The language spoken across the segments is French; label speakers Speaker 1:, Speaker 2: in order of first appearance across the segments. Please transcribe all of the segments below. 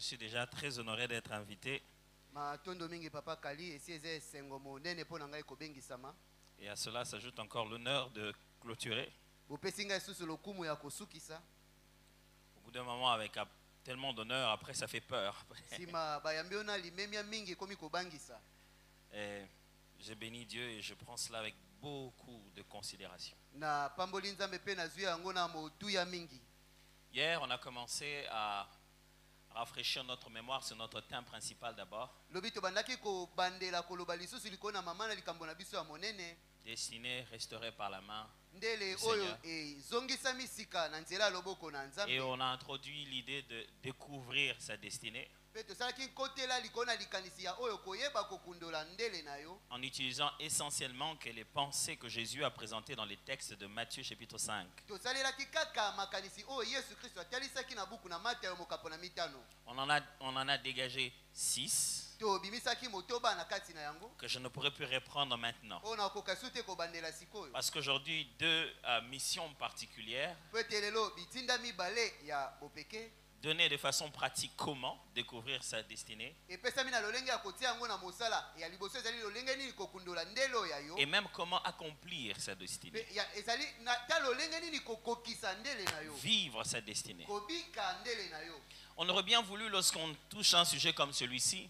Speaker 1: suis déjà très honoré d'être invité. Et à cela s'ajoute encore l'honneur de clôturer. Au bout d'un moment, avec tellement d'honneur, après ça fait peur. Et j'ai béni Dieu et je prends cela avec beaucoup de considération. Hier, on a commencé à rafraîchir notre mémoire sur notre thème principal d'abord. Destiné, restauré par la main du Seigneur. Et on a introduit l'idée de découvrir sa destinée en utilisant essentiellement que les pensées que Jésus a présentées dans les textes de Matthieu chapitre 5. On en a dégagé 6 que je ne pourrais plus reprendre maintenant. Parce qu'aujourd'hui, 2 missions particulières. Donner de façon pratique comment découvrir sa destinée. Et même comment accomplir sa destinée. Vivre sa destinée. On aurait bien voulu, lorsqu'on touche un sujet comme celui-ci,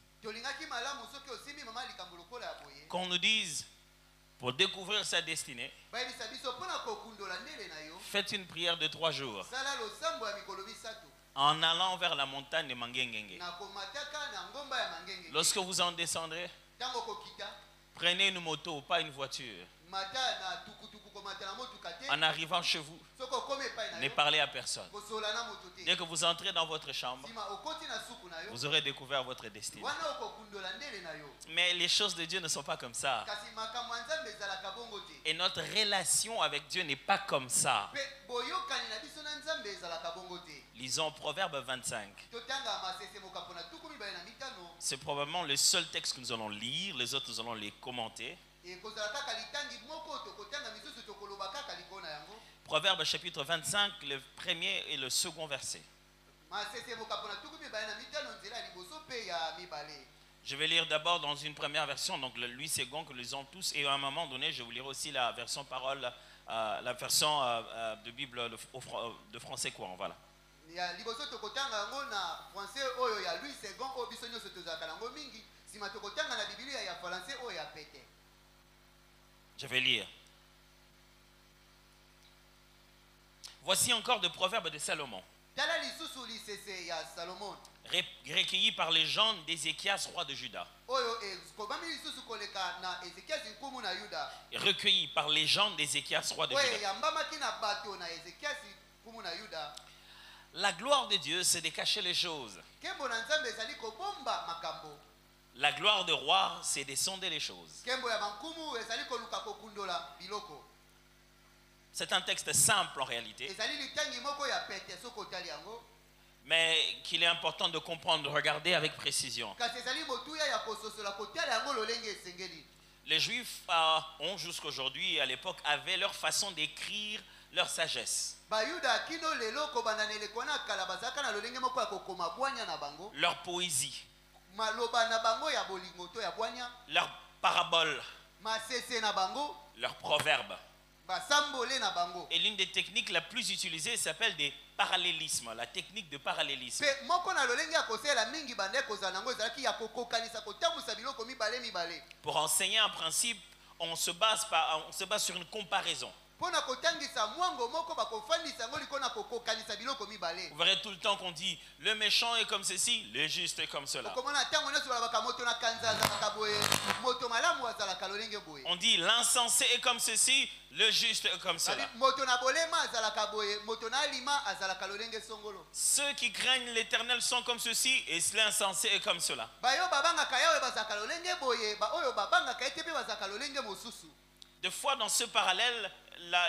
Speaker 1: qu'on nous dise, pour découvrir sa destinée, faites une prière de 3 jours. En allant vers la montagne de Mangengenge. Lorsque vous en descendrez, prenez une moto, pas une voiture. En arrivant chez vous, ne parlez à personne. Dès que vous entrez dans votre chambre, vous aurez découvert votre destinée. Mais les choses de Dieu ne sont pas comme ça. Et notre relation avec Dieu n'est pas comme ça. Lisons Proverbe 25. C'est probablement le seul texte que nous allons lire. Les autres, nous allons les commenter. Proverbe chapitre 25, le premier et le second verset. Je vais lire d'abord dans une première version, donc le 8 second que nous lisons tous, et à un moment donné, je vous lirai aussi la version parole, la version de Bible de français courant, voilà. Je vais lire. Voici encore de proverbes de Salomon, recueillis par les gens d'Ézéchias, roi de Juda. Recueillis par les gens d'Ézéchias, roi de Juda. La gloire de Dieu, c'est de cacher les choses. La gloire de roi, c'est de sonder les choses. C'est un texte simple en réalité, mais qu'il est important de comprendre, de regarder avec précision. Les Juifs ont jusqu'aujourd'hui, à l'époque, avaient leur façon d'écrire leur sagesse, leur poésie, leurs paraboles, leurs proverbes. Et l'une des techniques la plus utilisée s'appelle des parallélismes, la technique de parallélisme. Pour enseigner un principe, on se base sur une comparaison. Vous verrez tout le temps qu'on dit le méchant est comme ceci, le juste est comme cela. On dit l'insensé est comme ceci, le juste est comme cela. Ceux qui craignent l'Éternel sont comme ceci et l'insensé est comme cela. Des fois dans ce parallèle,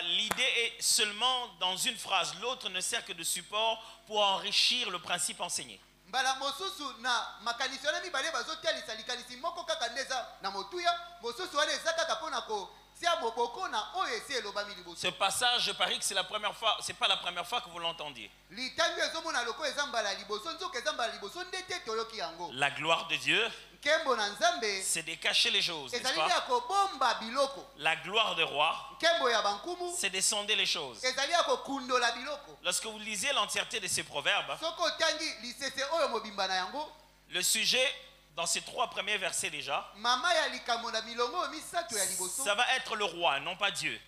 Speaker 1: l'idée est seulement dans une phrase. L'autre ne sert que de support pour enrichir le principe enseigné. Ce passage, je parie que c'est la première fois, c'est pas la première fois que vous l'entendiez. La gloire de Dieu, c'est de cacher les choses, n'est-ce pas? La gloire du roi, c'est de sonder les choses. Lorsque vous lisez l'entièreté de ces proverbes, le sujet, dans ces 3 premiers versets déjà, ça va être le roi, non pas Dieu.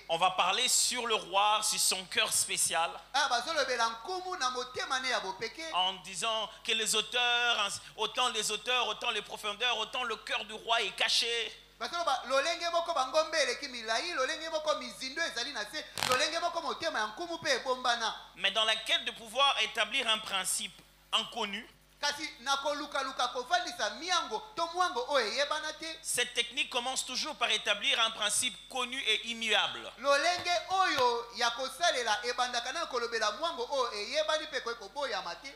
Speaker 1: On va parler sur le roi, sur son cœur spécial, en disant que les auteurs, autant les profondeurs, autant le cœur du roi est caché. Mais dans la quête de pouvoir établir un principe inconnu, cette technique commence toujours par établir un principe connu et immuable.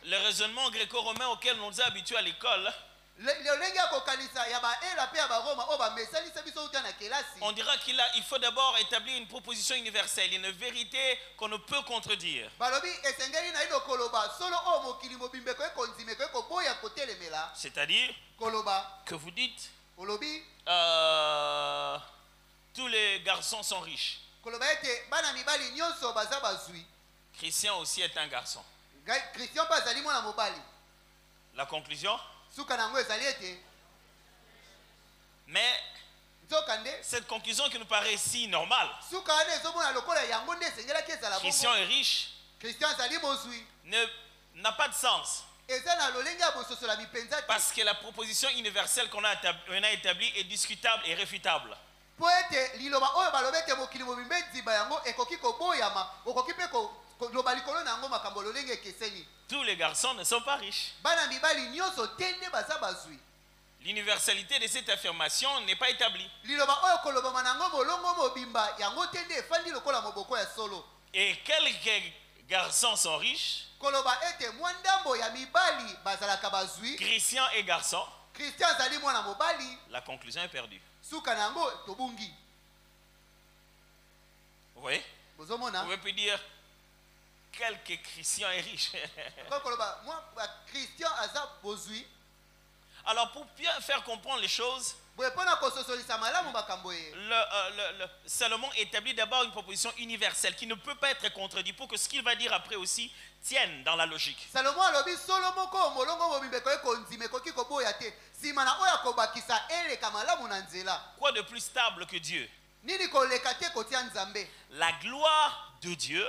Speaker 1: Le raisonnement gréco-romain auquel on nous a habitués à l'école, on dira qu'il faut d'abord établir une proposition universelle, une vérité qu'on ne peut contredire. C'est-à-dire que vous dites tous les garçons sont riches. Christian aussi est un garçon. La conclusion? Mais cette conclusion qui nous paraît si normale, Christian est riche, n'a pas de sens. Parce que la proposition universelle qu'on a établie est discutable et réfutable. Tous les garçons ne sont pas riches. L'universalité de cette affirmation n'est pas établie. Et quelques garçons sont riches. Christian est garçon. La conclusion est perdue. Oui. Vous pouvez dire quelques Christians est riche. Alors pour bien faire comprendre les choses, Salomon établit d'abord une proposition universelle qui ne peut pas être contredite pour que ce qu'il va dire après aussi tienne dans la logique. Quoi de plus stable que Dieu? La gloire de Dieu,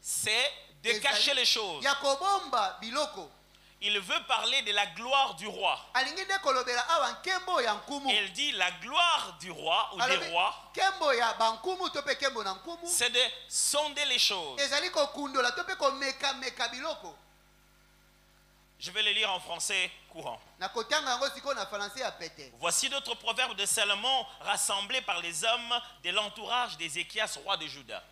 Speaker 1: c'est de cacher les choses. Il veut parler de la gloire du roi. Il dit la gloire du roi ou des rois, c'est de sonder les choses. Je vais les lire en français courant. Voici d'autres proverbes de Salomon rassemblés par les hommes de l'entourage d'Ézéchias, roi de Juda.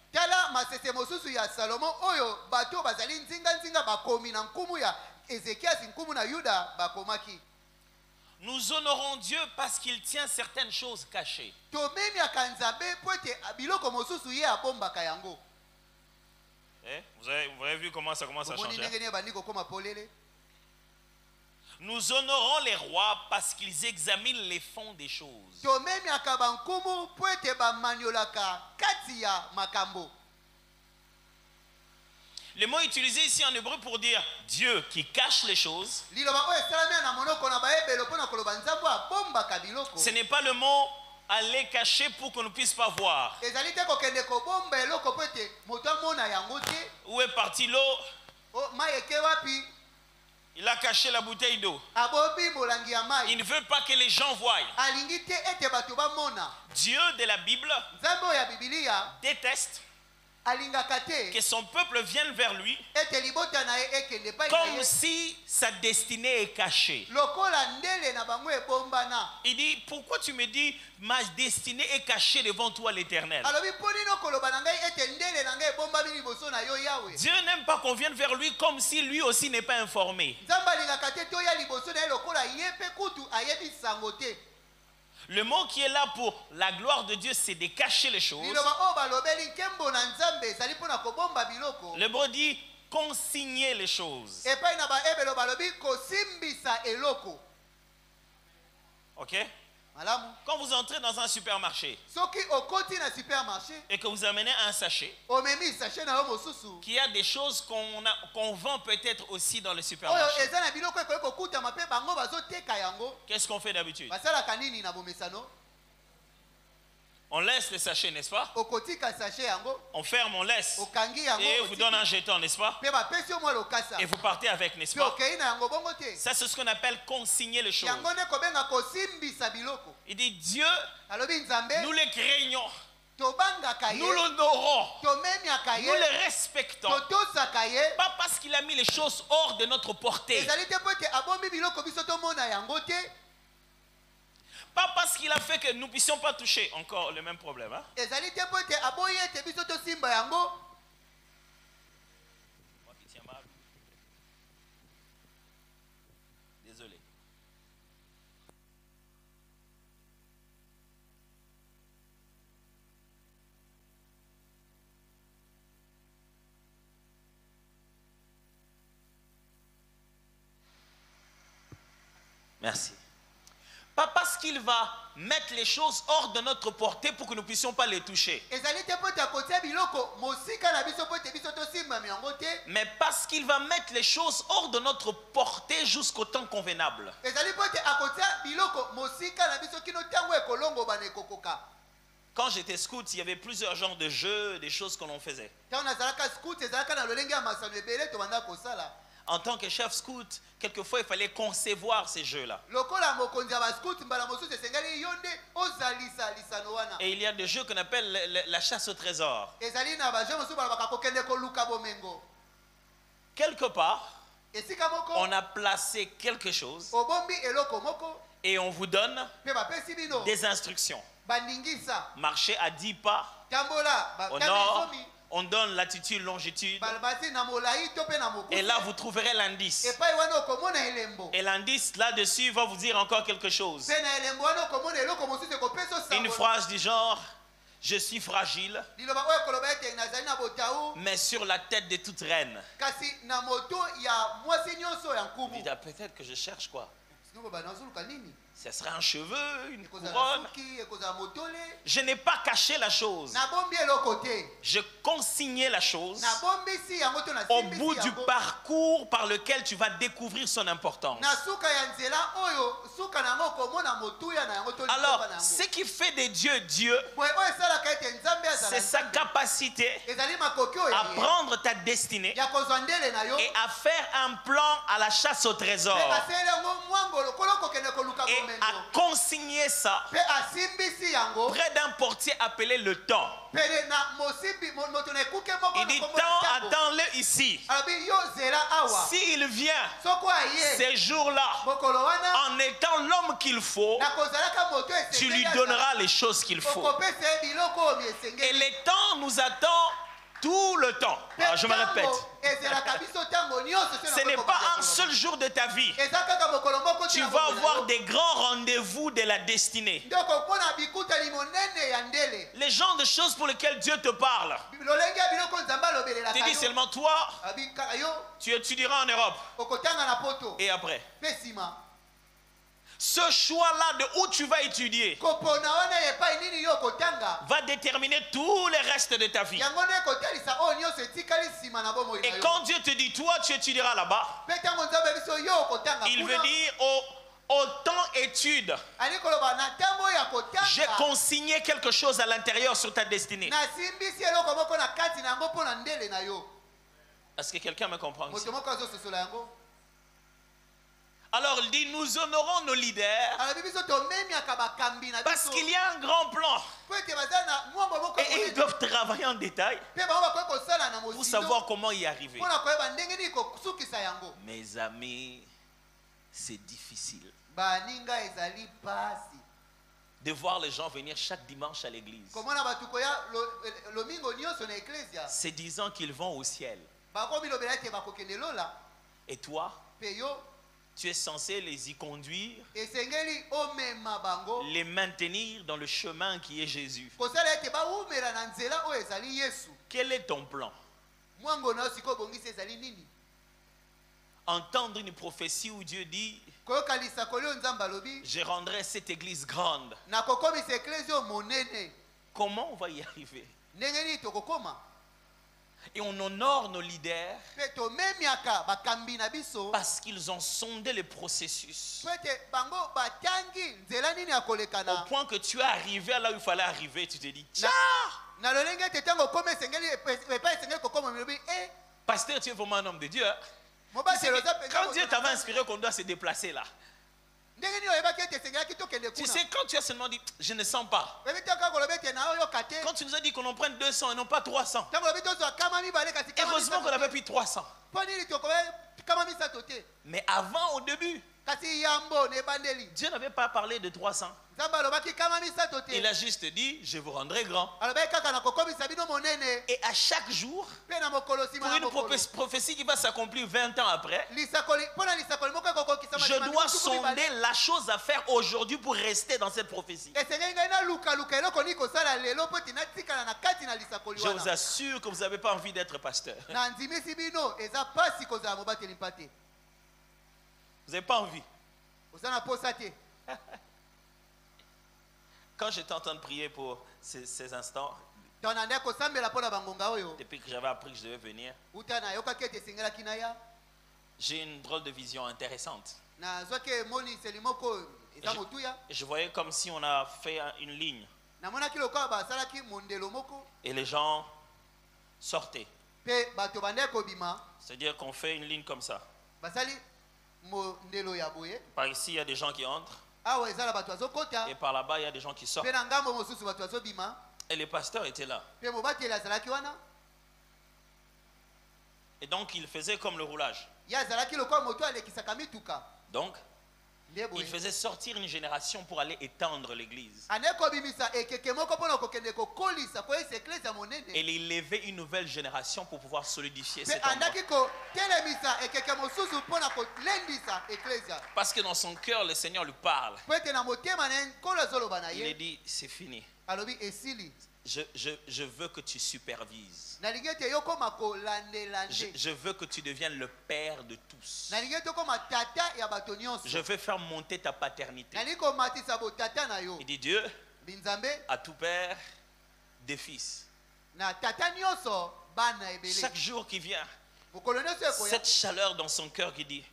Speaker 1: Nous honorons Dieu parce qu'il tient certaines choses cachées. Vous avez vu comment ça commence à changer? Nous honorons les rois parce qu'ils examinent les fonds des choses. Le mot utilisé ici en hébreu pour dire Dieu qui cache les choses, ce n'est pas le mot aller cacher pour qu'on ne puisse pas voir. Où est partie l'eau? Il a caché la bouteille d'eau. Il ne veut pas que les gens voient. Dieu de la Bible déteste que son peuple vienne vers lui comme si sa destinée est cachée. Il dit, pourquoi tu me dis ma destinée est cachée devant toi l'Éternel? Dieu n'aime pas qu'on vienne vers lui comme si lui aussi n'est pas informé. Le mot qui est là pour la gloire de Dieu, c'est de cacher les choses. L'hébreu dit consigner les choses. Ok? Quand vous entrez dans un supermarché et que vous amenez un sachet, qu'il y a des choses qu'on vend peut-être aussi dans le supermarché. Qu'est-ce qu'on fait d'habitude? On laisse le sachet, n'est-ce pas? On ferme, on laisse. Et vous donne un jeton, n'est-ce pas? Et vous partez avec, n'est-ce pas? Ça, c'est ce qu'on appelle consigner les choses. Il dit Dieu, nous les craignons. Nous l'honorons. Nous les respectons. Pas parce qu'il a mis les choses hors de notre portée. Pas parce qu'il a fait que nous ne puissions pas toucher. Encore le même problème. Hein? Désolé. Merci. Pas parce qu'il va mettre les choses hors de notre portée pour que nous ne puissions pas les toucher. Mais parce qu'il va mettre les choses hors de notre portée jusqu'au temps convenable. Quand j'étais scout, il y avait plusieurs genres de jeux, des choses que l'on faisait. En tant que chef scout, quelquefois il fallait concevoir ces jeux-là. Et il y a des jeux qu'on appelle la chasse au trésor. Quelque part, on a placé quelque chose et on vous donne des instructions. Marchez à 10 pas au nord. On donne latitude, longitude. Et là, vous trouverez l'indice. Et l'indice, là-dessus, va vous dire encore quelque chose. Une phrase du genre, je suis fragile, mais sur la tête de toute reine. Vous dites, ah, peut-être que je cherche quoi? Ce sera un cheveu, une couronne. Je n'ai pas caché la chose. Je consignais la chose au bout du parcours par lequel tu vas découvrir son importance. Alors, ce qui fait de Dieu Dieu, c'est sa capacité à prendre ta destinée et à faire un plan à la chasse au trésor. Et à consigner ça près d'un portier appelé le temps. Il dit tant, attends-le ici. S'il vient ces jours-là en étant l'homme qu'il faut, tu lui donneras les choses qu'il faut. Et le temps nous attend tout le temps. Alors, je me répète. Ce n'est pas un seul jour de ta vie. Tu vas avoir des grands rendez-vous de la destinée. Les genres de choses pour lesquelles Dieu te parle. Tu dis seulement toi, tu étudieras en Europe. Et après? Ce choix-là de où tu vas étudier va déterminer tout le reste de ta vie. Et quand Dieu te dit, toi, tu étudieras là-bas, il veut dire au temps étude, j'ai consigné quelque chose à l'intérieur sur ta destinée. Est-ce que quelqu'un me comprend ici? Alors il dit, nous honorons nos leaders parce qu'il y a un grand plan. Et ils doivent travailler en détail pour savoir comment y arriver. Mes amis, c'est difficile de voir les gens venir chaque dimanche à l'église, se disant qu'ils vont au ciel. Et toi, Tu es censé les y conduire, les maintenir dans le chemin qui est Jésus. Quel est ton plan? Entendre une prophétie où Dieu dit: je rendrai cette église grande. Comment on va y arriver? Et on honore nos leaders parce qu'ils ont sondé le processus. Au point que tu es arrivé là où il fallait arriver, tu te dis: tiens! Pasteur, tu es vraiment un homme de Dieu. Quand Dieu t'avait inspiré qu'on doit se déplacer là, tu sais, quand tu as seulement dit: je ne sens pas. Quand tu nous as dit qu'on en prenne 200 et non pas 300. Heureusement qu'on avait pris 300. Mais avant, au début, Dieu n'avait pas parlé de 300. Il a juste dit: je vous rendrai grand. Et à chaque jour, pour une prophétie qui va s'accomplir 20 ans après, je dois sonder la chose à faire aujourd'hui pour rester dans cette prophétie. Je vous assure que vous n'avez pas envie d'être pasteur. Vous n'avez pas envie. Quand j'étais en train de prier pour ces instants, depuis que j'avais appris que je devais venir, j'ai une drôle de vision intéressante. Je voyais comme si on a fait une ligne et les gens sortaient. C'est-à-dire qu'on fait une ligne comme ça. Par ici, il y a des gens qui entrent. Et par là-bas, il y a des gens qui sortent. Et les pasteurs étaient là. Et donc, ils faisaient comme le roulage. Donc, il faisait sortir une génération pour aller étendre l'église. Et il élevait une nouvelle génération pour pouvoir solidifier cet endroit. Parce que dans son cœur, le Seigneur lui parle. Il a dit: c'est fini. Je veux que tu supervises. Je veux que tu deviennes le père de tous. Je veux faire monter ta paternité. Il dit: Dieu, à tout père, des fils. Chaque jour qui vient, cette chaleur dans son cœur qui dit: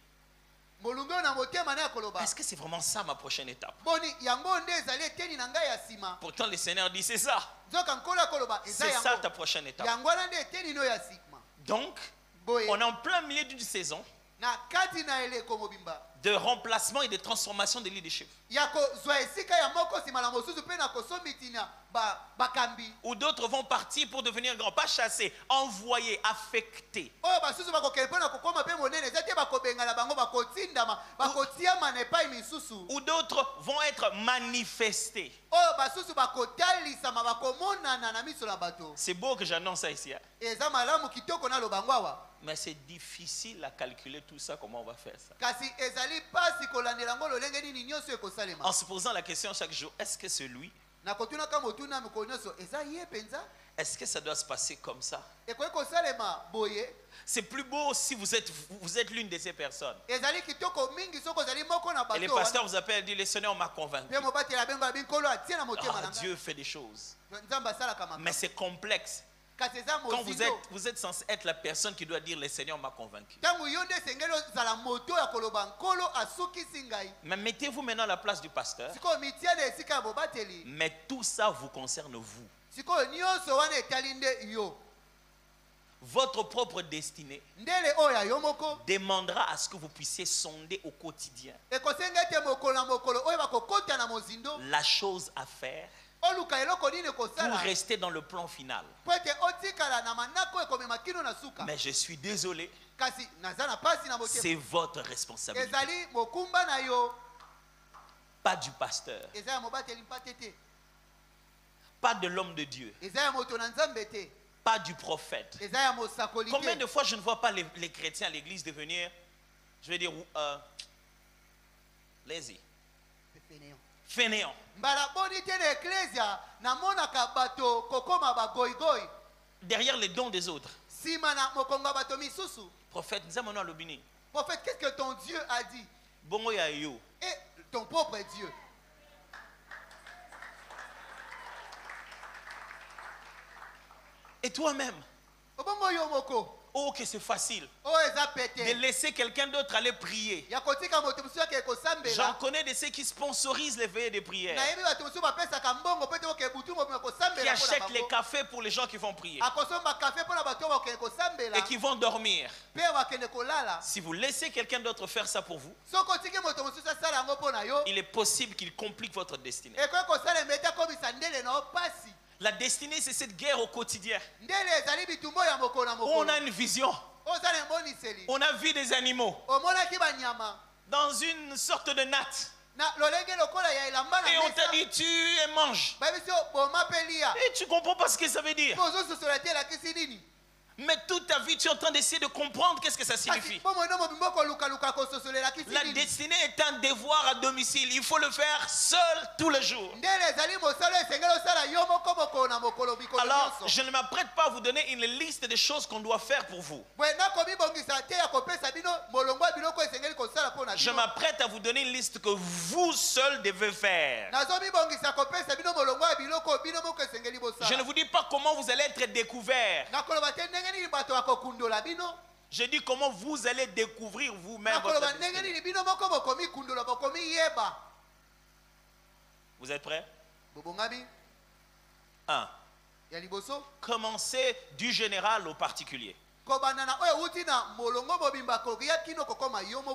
Speaker 1: est-ce que c'est vraiment ça ma prochaine étape? Pourtant le Seigneur dit: c'est ça. C'est ça ta prochaine étape. Donc, on est en plein milieu d'une saison de remplacement et de transformation de leadership. Où d'autres vont partir pour devenir grands, pas chassés, envoyés, affectés. Où d'autres vont être manifestés. C'est beau que j'annonce ça ici. Mais c'est difficile à calculer tout ça, comment on va faire ça. En se posant la question chaque jour: est-ce que c'est lui? Est-ce que ça doit se passer comme ça? C'est plus beau si vous êtes l'une de ces personnes. Et les pasteurs vous appellent et disent: le Seigneur m'a convaincu. Dieu fait des choses. Mais c'est complexe. Quand vous êtes censé être la personne qui doit dire: le Seigneur m'a convaincu. Mais mettez-vous maintenant à la place du pasteur. Mais tout ça vous concerne vous. Votre propre destinée demandera à ce que vous puissiez sonder au quotidien la chose à faire pour rester dans le plan final. Mais je suis désolé, c'est votre responsabilité. Pas du pasteur, pas de l'homme de Dieu, pas du prophète. Combien de fois je ne vois pas les chrétiens à l'église devenir, je vais dire, Lazy. Fainéant. Derrière les dons des autres. Prophète,
Speaker 2: prophète, qu'est-ce que ton Dieu a dit? Et ton propre Dieu.
Speaker 1: Et toi-même. Oh, que c'est facile de laisser quelqu'un d'autre aller prier. J'en connais de ceux qui sponsorisent les veillées de prière, qui achètent les cafés pour les gens qui vont prier et qui vont dormir. Si vous laissez quelqu'un d'autre faire ça pour vous, il est possible qu'il complique votre destinée. La destinée, c'est cette guerre au quotidien. On a une vision. On a vu des animaux dans une sorte de natte. Et on t'a dit, tu manges. Et tu comprends pas ce que ça veut dire. Mais toute ta vie, tu es en train d'essayer de comprendre qu'est-ce que ça signifie. La destinée est un devoir à domicile. Il faut le faire seul tous les jours. Alors, je ne m'apprête pas à vous donner une liste de choses qu'on doit faire pour vous. Je m'apprête à vous donner une liste que vous seul devez faire. Je ne vous dis pas comment vous allez être découvert. Je dis comment vous allez découvrir vous-même votre destinée. Vous êtes prêts? 1. Commencez du général au particulier.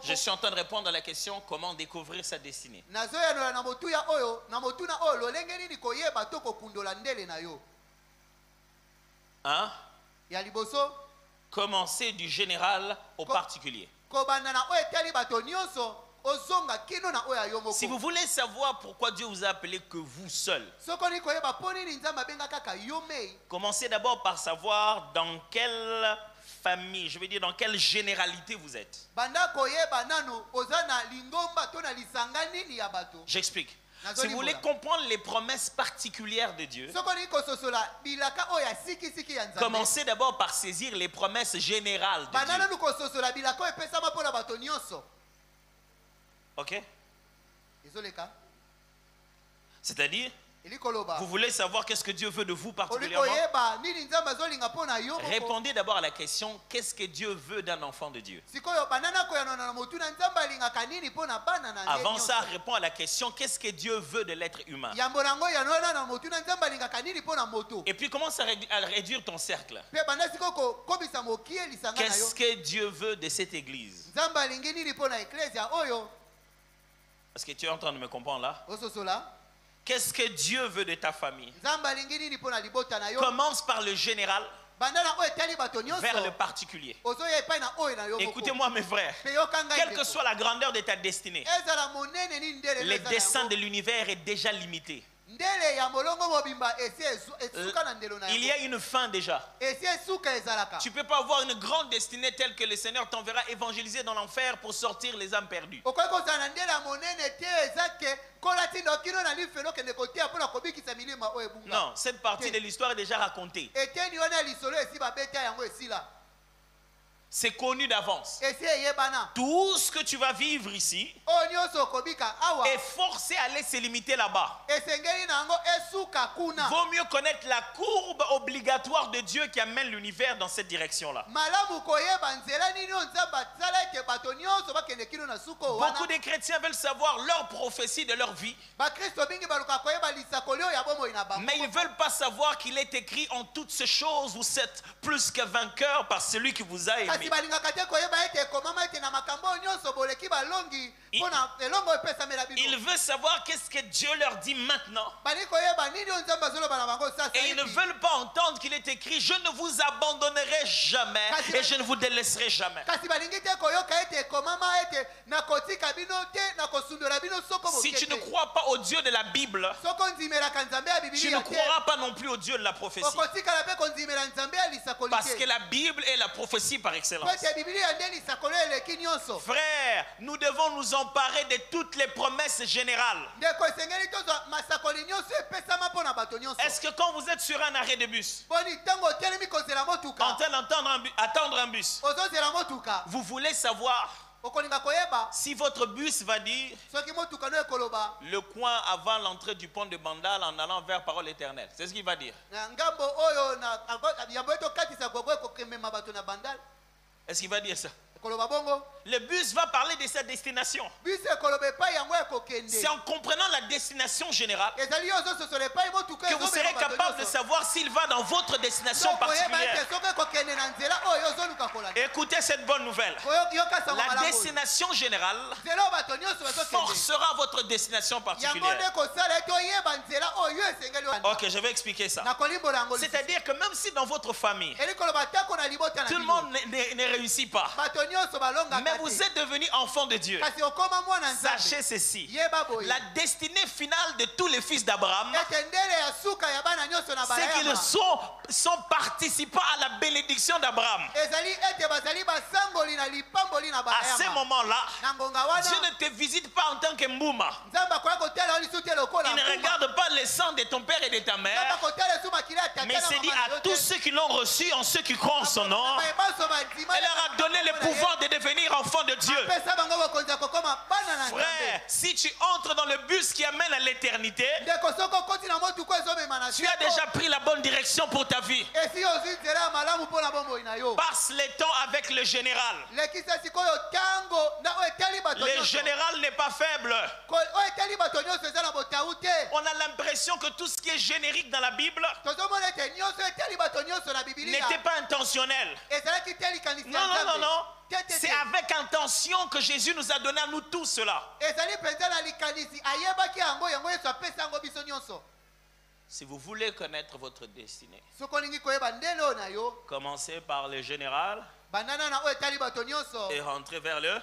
Speaker 1: Je suis en train de répondre à la question comment découvrir sa destinée. 1. Commencez du général au particulier. Si vous voulez savoir pourquoi Dieu vous a appelé que vous seul, commencez d'abord par savoir dans quelle famille, je veux dire dans quelle généralité vous êtes. J'explique. Si vous voulez comprendre les promesses particulières de Dieu, commencez d'abord par saisir les promesses générales de Dieu. Ok? C'est-à-dire, vous voulez savoir qu'est-ce que Dieu veut de vous particulièrement? Répondez d'abord à la question, qu'est-ce que Dieu veut d'un enfant de Dieu? Avant ça, réponds à la question, qu'est-ce que Dieu veut de l'être humain? Et puis commence à réduire ton cercle. Qu'est-ce que Dieu veut de cette église? Est-ce que tu es en train de me comprendre là? Qu'est-ce que Dieu veut de ta famille? Commence par le général vers le particulier. Écoutez-moi mes frères, quelle que soit la grandeur de ta destinée, les desseins de l'univers est déjà limité. Il y a une fin déjà. Tu ne peux pas avoir une grande destinée telle que le Seigneur t'enverra évangéliser dans l'enfer pour sortir les âmes perdues. Non, cette partie de l'histoire est déjà racontée. C'est connu d'avance. Tout ce que tu vas vivre ici est forcé à aller se limiter là-bas. Vaut mieux connaître la courbe obligatoire de Dieu qui amène l'univers dans cette direction-là. Beaucoup de chrétiens veulent savoir leur prophétie de leur vie, mais ils ne veulent pas savoir qu'il est écrit en toutes ces choses, vous êtes plus que vainqueurs par celui qui vous a aimé. Il veut savoir qu'est-ce que Dieu leur dit maintenant. Et ils ne veulent pas entendre qu'il est écrit, je ne vous abandonnerai jamais et je ne vous délaisserai jamais. Si tu ne crois pas au Dieu de la Bible, tu ne croiras pas non plus au Dieu de la prophétie. Parce que la Bible est la prophétie par excellence. Frère, nous devons devons nous emparer de toutes les promesses générales. Est-ce que quand vous êtes sur un arrêt de bus, en train d'attendre un bus, vous voulez savoir si votre bus va dire le coin avant l'entrée du pont de Bandal en allant vers Parole éternelle? C'est ce qu'il va dire. Est-ce qu'il va dire ça? Le bus va parler de sa destination. C'est en comprenant la destination générale que vous serez capable de savoir s'il va dans votre destination particulière. Écoutez cette bonne nouvelle. La destination générale forcera votre destination particulière. Ok, je vais expliquer ça. C'est-à-dire que même si dans votre famille, tout le monde ne réussit pas, mais vous êtes devenu enfant de Dieu, sachez ceci: la destinée finale de tous les fils d'Abraham, c'est qu'ils sont participants à la bénédiction d'Abraham. À ce moment-là, Dieu ne te visite pas en tant que Mbouma. Il ne regarde pas le sang de ton père et de ta mère, mais c'est dit à tous ceux qui l'ont reçu, en ceux qui croient en son nom, elle leur a donné le pouvoir de devenir enfants de Dieu. Frère, si tu entres dans le bus qui amène à l'éternité, tu as déjà pris la bonne direction pour ta vie. Passe le temps avec le général. Le général n'est pas faible. On a l'impression que tout ce qui est générique dans la Bible n'était pas intentionnel. Non, non, non, non. C'est avec intention que Jésus nous a donné à nous tous cela. Si vous voulez connaître votre destinée, commencez par le général et rentrez vers le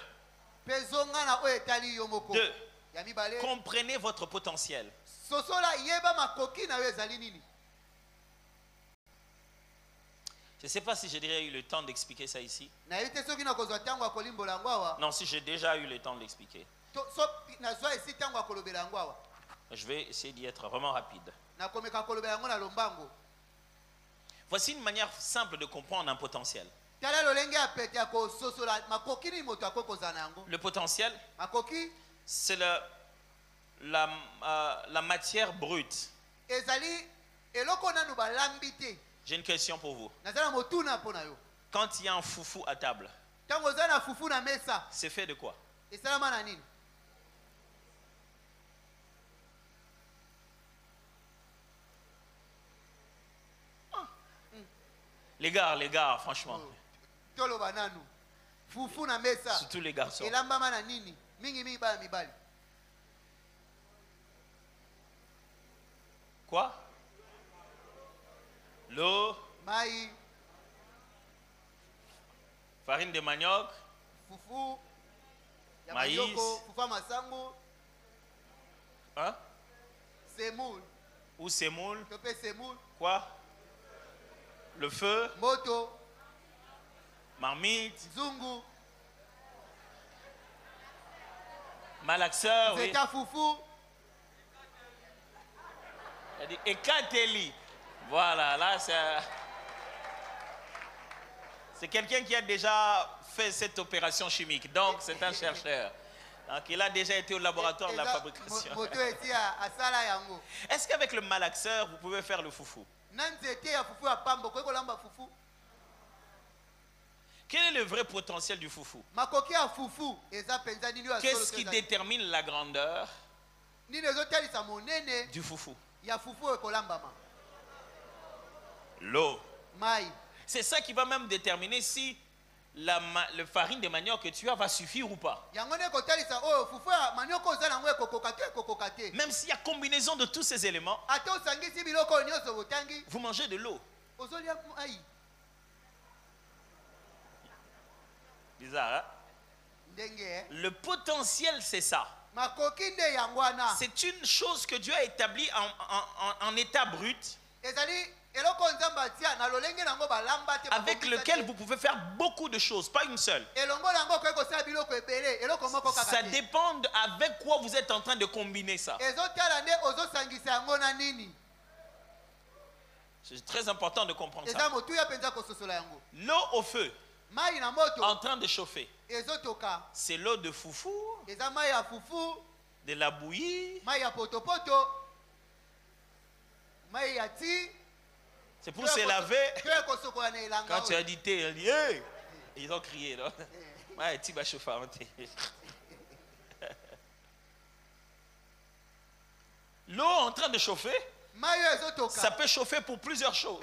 Speaker 1: 2. Comprenez votre potentiel. Je ne sais pas si j'ai déjà eu le temps d'expliquer ça ici. Non, si j'ai déjà eu le temps de l'expliquer. Je vais essayer d'y être vraiment rapide. Voici une manière simple de comprendre un potentiel. Le potentiel, c'est la matière brute. J'ai une question pour vous. Quand il y a un foufou à table, c'est fait de quoi? Les gars, franchement. Surtout les garçons. Quoi? L'eau, farine de manioc, maïs, hein? Ou semoule. Quoi? Le feu, marmite, malaxeur, oui. Et Kateli. Voilà, là c'est quelqu'un qui a déjà fait cette opération chimique. Donc c'est un chercheur. Donc il a déjà été au laboratoire de la fabrication. Est-ce qu'avec le malaxeur, vous pouvez faire le foufou? Quel est le vrai potentiel du foufou? Qu'est-ce qui détermine la grandeur du foufou? L'eau. C'est ça qui va même déterminer si le farine de manioc que tu as va suffire ou pas. Même s'il y a combinaison de tous ces éléments, vous mangez de l'eau. Bizarre, hein? Le potentiel, c'est ça. C'est une chose que Dieu a établie en état brut avec lequel vous pouvez faire beaucoup de choses, pas une seule. Ça dépend avec quoi vous êtes en train de combiner ça. C'est très important de comprendre ça. L'eau au feu, en train de chauffer, c'est l'eau de foufou, de la bouillie. C'est pour se laver. Quand tu as dit thé, hey! Ils ont crié. L'eau en train de chauffer, ça peut chauffer pour plusieurs choses.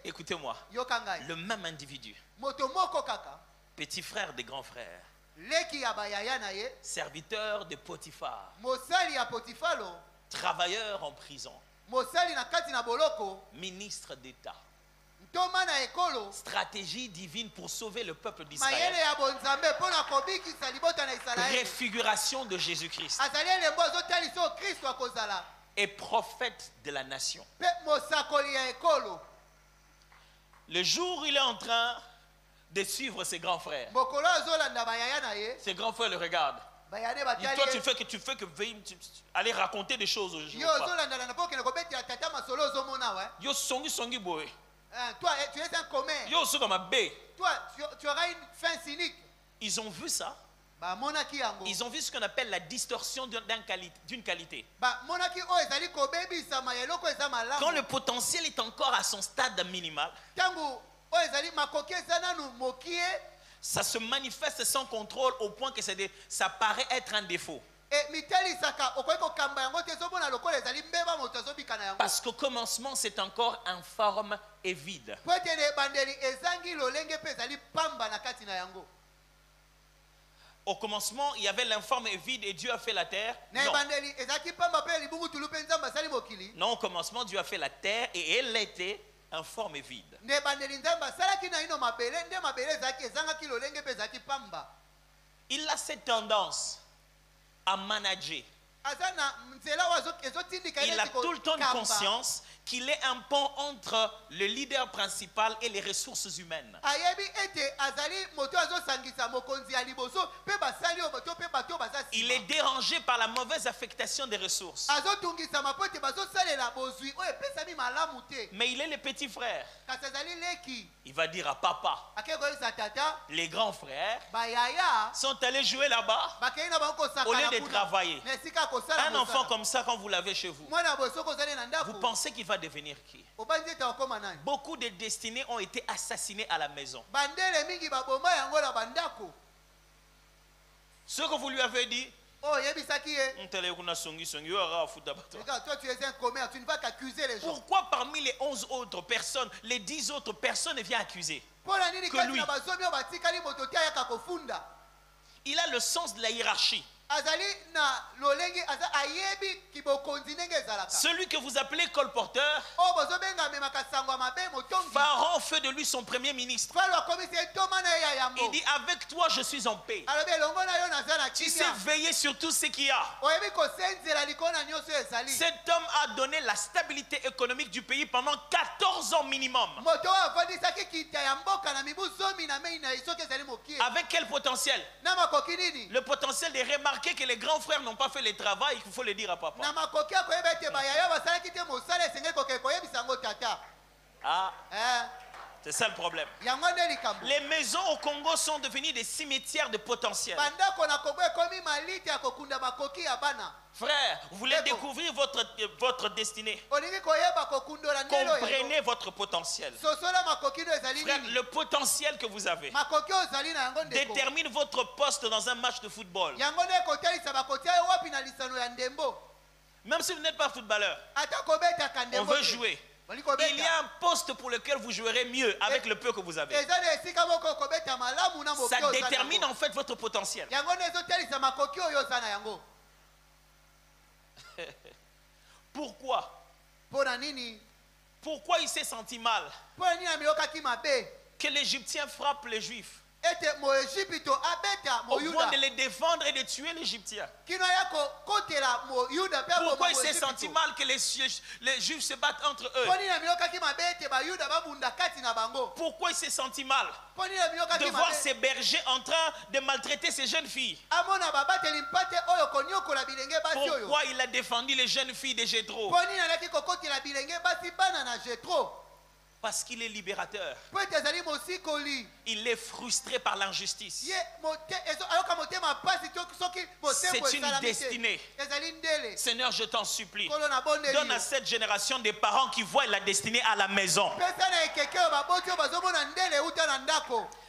Speaker 1: Écoutez-moi, le même individu, petit frère des grands frères, serviteur de Potiphar, travailleur en prison, ministre d'État, stratégie divine pour sauver le peuple d'Israël, préfiguration de Jésus-Christ et prophète de la nation. Le jour où il est en train de suivre ses grands frères, ses grands frères le regardent. Et toi, tu fais que aller raconter des choses aux gens. Yo songi boy.
Speaker 2: Toi, tu es un commun.
Speaker 1: Yo so dans ma baie.
Speaker 2: Toi, tu auras une fin cynique.
Speaker 1: Ils ont vu ça. Ils ont vu ce qu'on appelle la distorsion d'une qualité. Quand le potentiel est encore à son stade minimal, ça se manifeste sans contrôle au point que ça paraît être un défaut. Parce qu'au commencement, c'est encore informe et vide. Au commencement, il y avait l'informe et vide et Dieu a fait la terre. Non, au commencement, Dieu a fait la terre et elle était informe et vide. Il a cette tendance à manager. Il a tout le temps une conscience qu'il est un pont entre le leader principal et les ressources humaines. Il est dérangé par la mauvaise affectation des ressources. Mais il est le petit frère. Il va dire à papa, les grands frères sont allés jouer là-bas au lieu de travailler. Un enfant comme ça, quand vous l'avez chez vous, vous pensez qu'il va devenir qui? Beaucoup de destinées ont été assassinées à la maison. Ce que vous lui avez dit,
Speaker 2: toi tu es un commerce, tu ne vas qu'accuser les gens.
Speaker 1: Pourquoi parmi les 11 autres personnes, les 10 autres personnes viennent accuser que lui? Il a le sens de la hiérarchie. Celui que vous appelez colporteur, Pharaon fait de lui son premier ministre. Il dit, avec toi je suis en paix. Tu sais veiller sur tout ce qu'il y a. Cet homme a donné la stabilité économique du pays pendant 14 ans minimum. Avec quel potentiel? Le potentiel de remarquer que les grands frères n'ont pas fait le travail, il faut le dire à papa. Ah, c'est ça le problème. Les maisons au Congo sont devenues des cimetières de potentiel. Frère, vous voulez découvrir votre destinée. Comprenez votre potentiel. Frère, le potentiel que vous avez détermine votre poste dans un match de football. Même si vous n'êtes pas footballeur, on veut jouer. Il y a un poste pour lequel vous jouerez mieux avec le peu que vous avez. Ça détermine en fait votre potentiel. Pourquoi? Pourquoi il s'est senti mal que l'Égyptien frappe les Juifs? au point de les défendre et de tuer l'Égyptien. Pourquoi il s'est senti mal que les Juifs se battent entre eux? Pourquoi il s'est senti mal de voir ces bergers en train de maltraiter ces jeunes filles? Pourquoi il a défendu les jeunes filles de Jéthro? Parce qu'il est libérateur. Il est frustré par l'injustice. C'est une destinée. Seigneur, je t'en supplie, donne à cette génération des parents qui voient la destinée à la maison.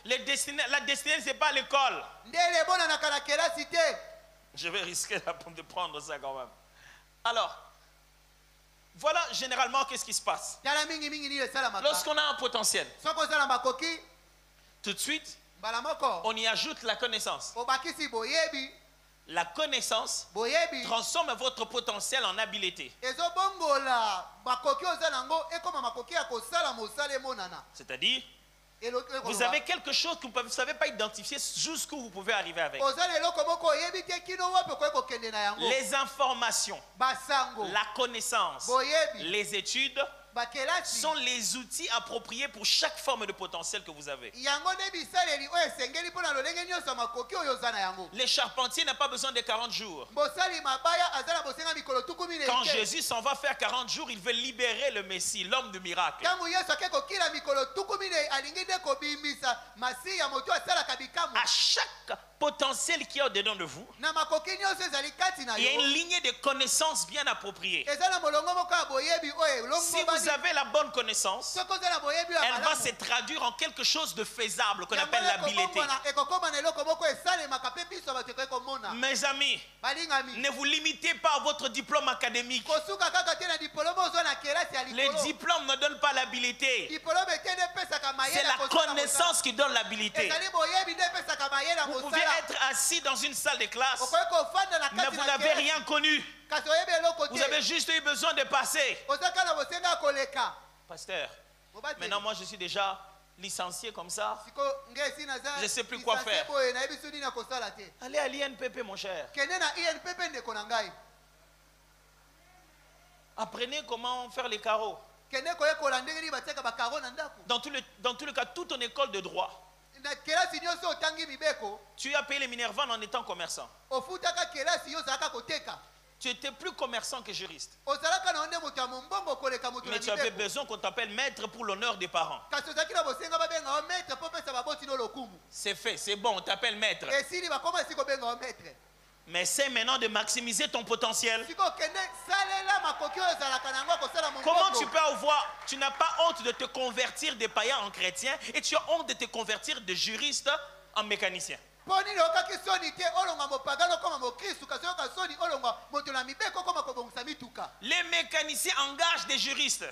Speaker 1: La destinée, ce n'est pas l'école. Je vais risquer de prendre ça quand même. Alors, voilà généralement qu'est-ce qui se passe. Lorsqu'on a un potentiel, tout de suite, on y ajoute la connaissance. La connaissance transforme votre potentiel en habileté. C'est-à-dire, vous avez quelque chose que vous ne savez pas identifier jusqu'où vous pouvez arriver avec. Les informations, la connaissance, les études sont les outils appropriés pour chaque forme de potentiel que vous avez. Les charpentiers n'ont pas besoin de 40 jours. Quand Jésus s'en va faire 40 jours, il veut libérer le Messie, l'homme de miracle. À chaque potentiel qui est au-dedans de vous, il y a une lignée de connaissances bien appropriée. Si vous avez la bonne connaissance, elle va se traduire en quelque chose de faisable qu'on appelle l'habileté. Mes amis, ne vous limitez pas à votre diplôme académique. Les diplômes ne donnent pas l'habileté. C'est la connaissance qui donne l'habilité. Vous pouvez être assis dans une salle de classe, mais vous n'avez rien connu. Vous avez juste eu besoin de passer. Pasteur, maintenant moi je suis déjà licencié comme ça. Je ne sais plus quoi faire. Allez à l'INPP mon cher. Apprenez comment faire les carreaux. Dans tout le cas, toute ton école de droit, tu as payé les Minervan en étant commerçant. Tu étais plus commerçant que juriste. Mais tu avais besoin qu'on t'appelle maître pour l'honneur des parents. C'est fait, c'est bon, on t'appelle maître. Mais c'est maintenant de maximiser ton potentiel. Comment tu peux avoir, tu n'as pas honte de te convertir des païens en chrétiens et tu as honte de te convertir de juriste en mécanicien? Les mécaniciens engagent des juristes.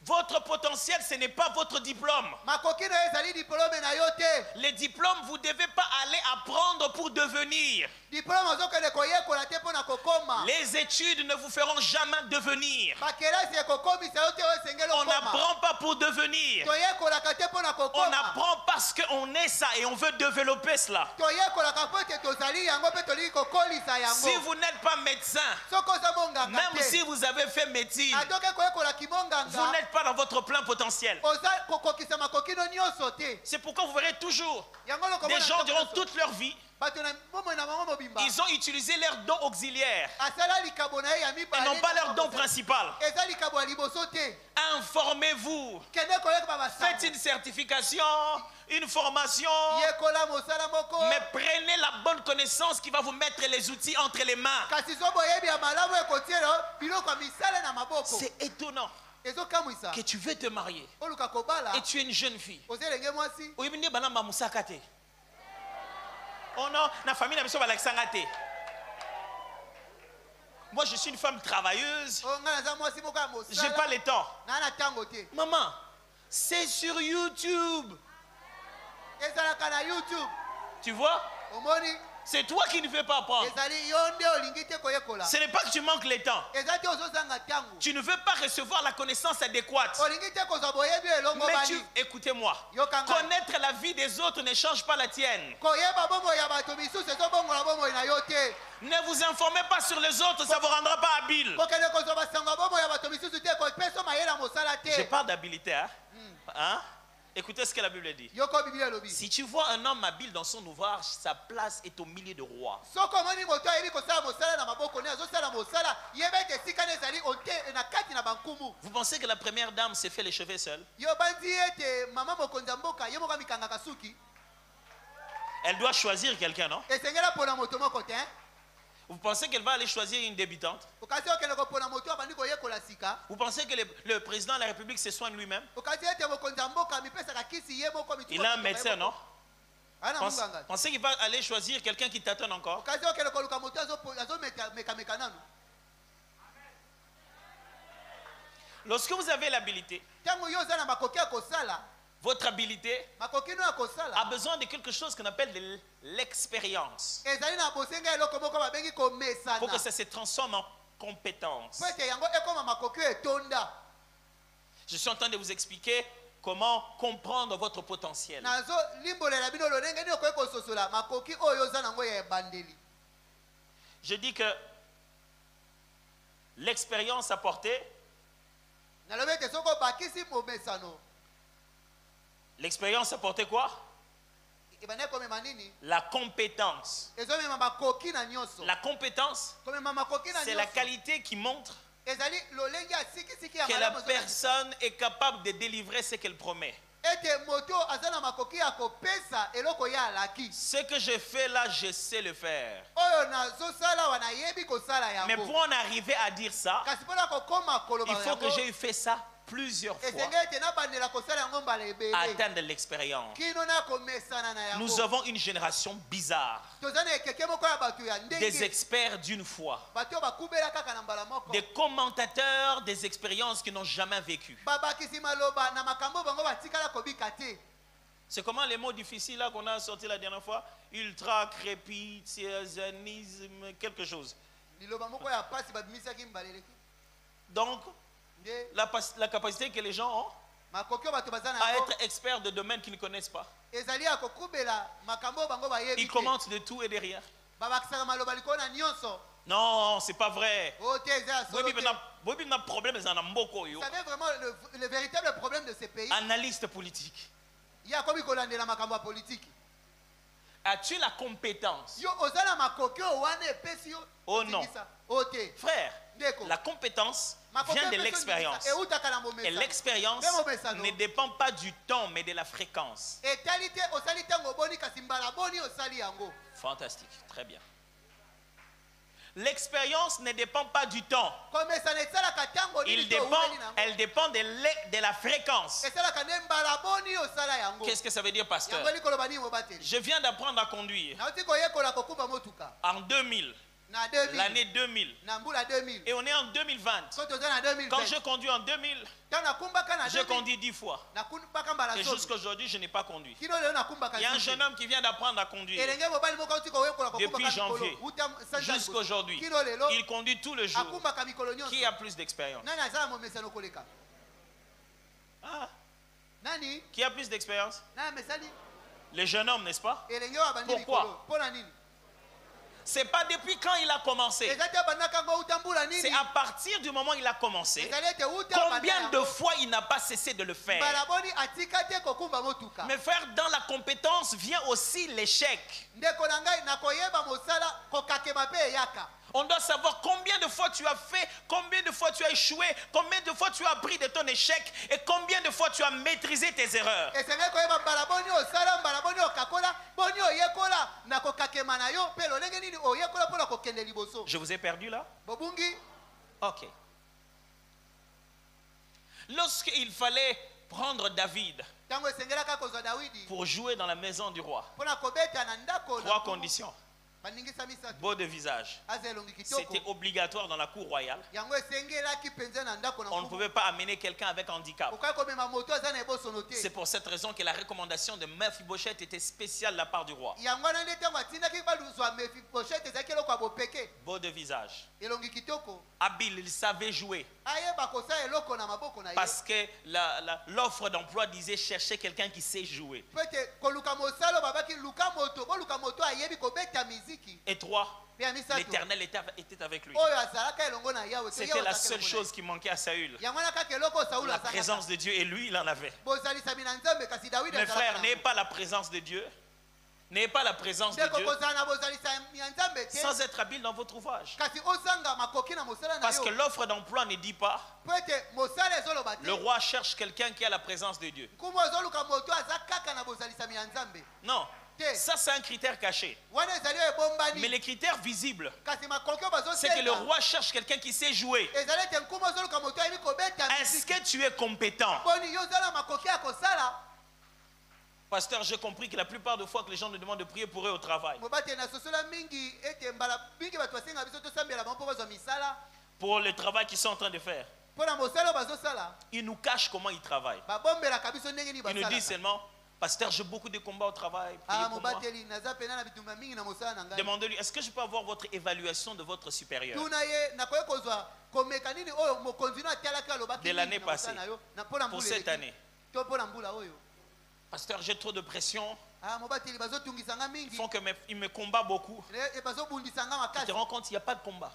Speaker 1: Votre potentiel, ce n'est pas votre diplôme. Les diplômes, vous ne devez pas aller apprendre pour devenir. Les études ne vous feront jamais devenir. On n'apprend pas pour devenir. On apprend parce qu'on est ça et on veut développer cela. Si vous n'êtes pas médecin, même si vous avez fait médecine, vous n'êtes pas dans votre plein potentiel. C'est pourquoi vous verrez toujours des gens durant toute leur vie, ils ont utilisé leur don auxiliaire et non pas leur don principal. Informez-vous. Faites une certification, une formation, mais prenez la bonne connaissance qui va vous mettre les outils entre les mains. C'est étonnant que tu veux te marier et tu es une jeune fille. Oh non, la famille n'a pas la. Moi, je suis une femme travailleuse. Je n'ai pas le temps. Maman, c'est sur YouTube. Tu vois? C'est toi qui ne veux pas apprendre. Ce n'est pas que tu manques le temps. Tu ne veux pas recevoir la connaissance adéquate. Mais écoutez-moi, connaître la vie des autres ne change pas la tienne. Ne vous informez pas sur les autres, ça ne vous rendra pas habile. Je parle d'habileté, hein? Écoutez ce que la Bible dit. Si tu vois un homme habile dans son ouvrage, sa place est au milieu de rois. Vous pensez que la première dame s'est fait les cheveux seule? Elle doit choisir quelqu'un, non? Vous pensez qu'elle va aller choisir une débutante? Vous pensez que le président de la République se soigne lui-même? Il a un médecin, non? Pensez qu'il va aller choisir quelqu'un qui t'attend encore? Lorsque vous avez l'habilité, votre habilité a besoin de quelque chose qu'on appelle de l'expérience pour que ça se transforme en compétence. Je suis en train de vous expliquer comment comprendre votre potentiel. Je dis que l'expérience apportée, l'expérience apportait quoi? La compétence. La compétence, c'est la qualité qui montre que la personne est capable de délivrer ce qu'elle promet. Ce que je fais là, je sais le faire. Mais pour en arriver à dire ça, il faut que j'ai fait ça plusieurs fois. Atteindre l'expérience. Nous avons une génération bizarre. Des experts d'une fois. Des commentateurs des expériences qui n'ont jamais vécu. C'est comment les mots difficiles là qu'on a sortis la dernière fois? Ultra, crépitisme, quelque chose. Donc, la capacité que les gens ont à être experts de domaines qu'ils ne connaissent pas. Ils commentent de tout et de rien. Non, c'est pas vrai. Vous savez
Speaker 2: vraiment le véritable problème de ces pays?
Speaker 1: Analyste politique. As-tu la compétence? Oh non. Frère, la compétence vient de l'expérience. Et l'expérience ne dépend pas du temps, mais de la fréquence. Fantastique, très bien. L'expérience ne dépend pas du temps. Elle dépend de la fréquence. Qu'est-ce que ça veut dire, pasteur? Je viens d'apprendre à conduire en 2000. L'année 2000. Et on est en 2020. Quand je conduis en 2000, je conduis 10 fois. Et jusqu'à aujourd'hui, je n'ai pas conduit. Il y a un jeune homme qui vient d'apprendre à conduire depuis janvier jusqu'à aujourd'hui. Il conduit tous les jours. Qui a plus d'expérience? Qui a plus d'expérience? Les jeunes hommes, n'est-ce pas? Pourquoi? C'est pas depuis quand il a commencé. C'est à partir du moment où il a commencé. Combien de fois il n'a pas cessé de le faire? Mais faire dans la compétence vient aussi l'échec. On doit savoir combien de fois tu as fait, combien de fois tu as échoué, combien de fois tu as appris de ton échec et combien de fois tu as maîtrisé tes erreurs. Je vous ai perdu là? Ok. Lorsqu'il fallait prendre David pour jouer dans la maison du roi, 3 conditions. beau de visage. C'était obligatoire dans la cour royale. On ne pouvait pas amener quelqu'un avec handicap. C'est pour cette raison que la recommandation de Mephibosheth était spéciale de la part du roi. Beau de visage. Habile, il savait jouer. Parce que l'offre d'emploi disait chercher quelqu'un qui sait jouer. Et toi, l'Éternel était avec lui. C'était la seule chose qui manquait à Saül. La présence de Dieu, et lui, il en avait. Mes frères, n'ayez pas la présence de Dieu. N'ayez pas la présence de Dieu sans être habile dans votre ouvrage. Parce que l'offre d'emploi ne dit pas le roi cherche quelqu'un qui a la présence de Dieu. Non. Ça, c'est un critère caché. Mais les critères visibles, c'est que le roi cherche quelqu'un qui sait jouer. Est-ce que tu es compétent? Pasteur, j'ai compris que la plupart des fois que les gens nous demandent de prier pour eux au travail, pour le travail qu'ils sont en train de faire, ils nous cachent comment ils travaillent. Ils nous disent seulement: pasteur, j'ai beaucoup de combats au travail. Demandez-lui: est-ce que je peux avoir votre évaluation de votre supérieur de l'année passée pour cette année? Pasteur, j'ai trop de pression. Ils font qu'ils me combattent beaucoup. Tu te rends compte, il n'y a pas de combat.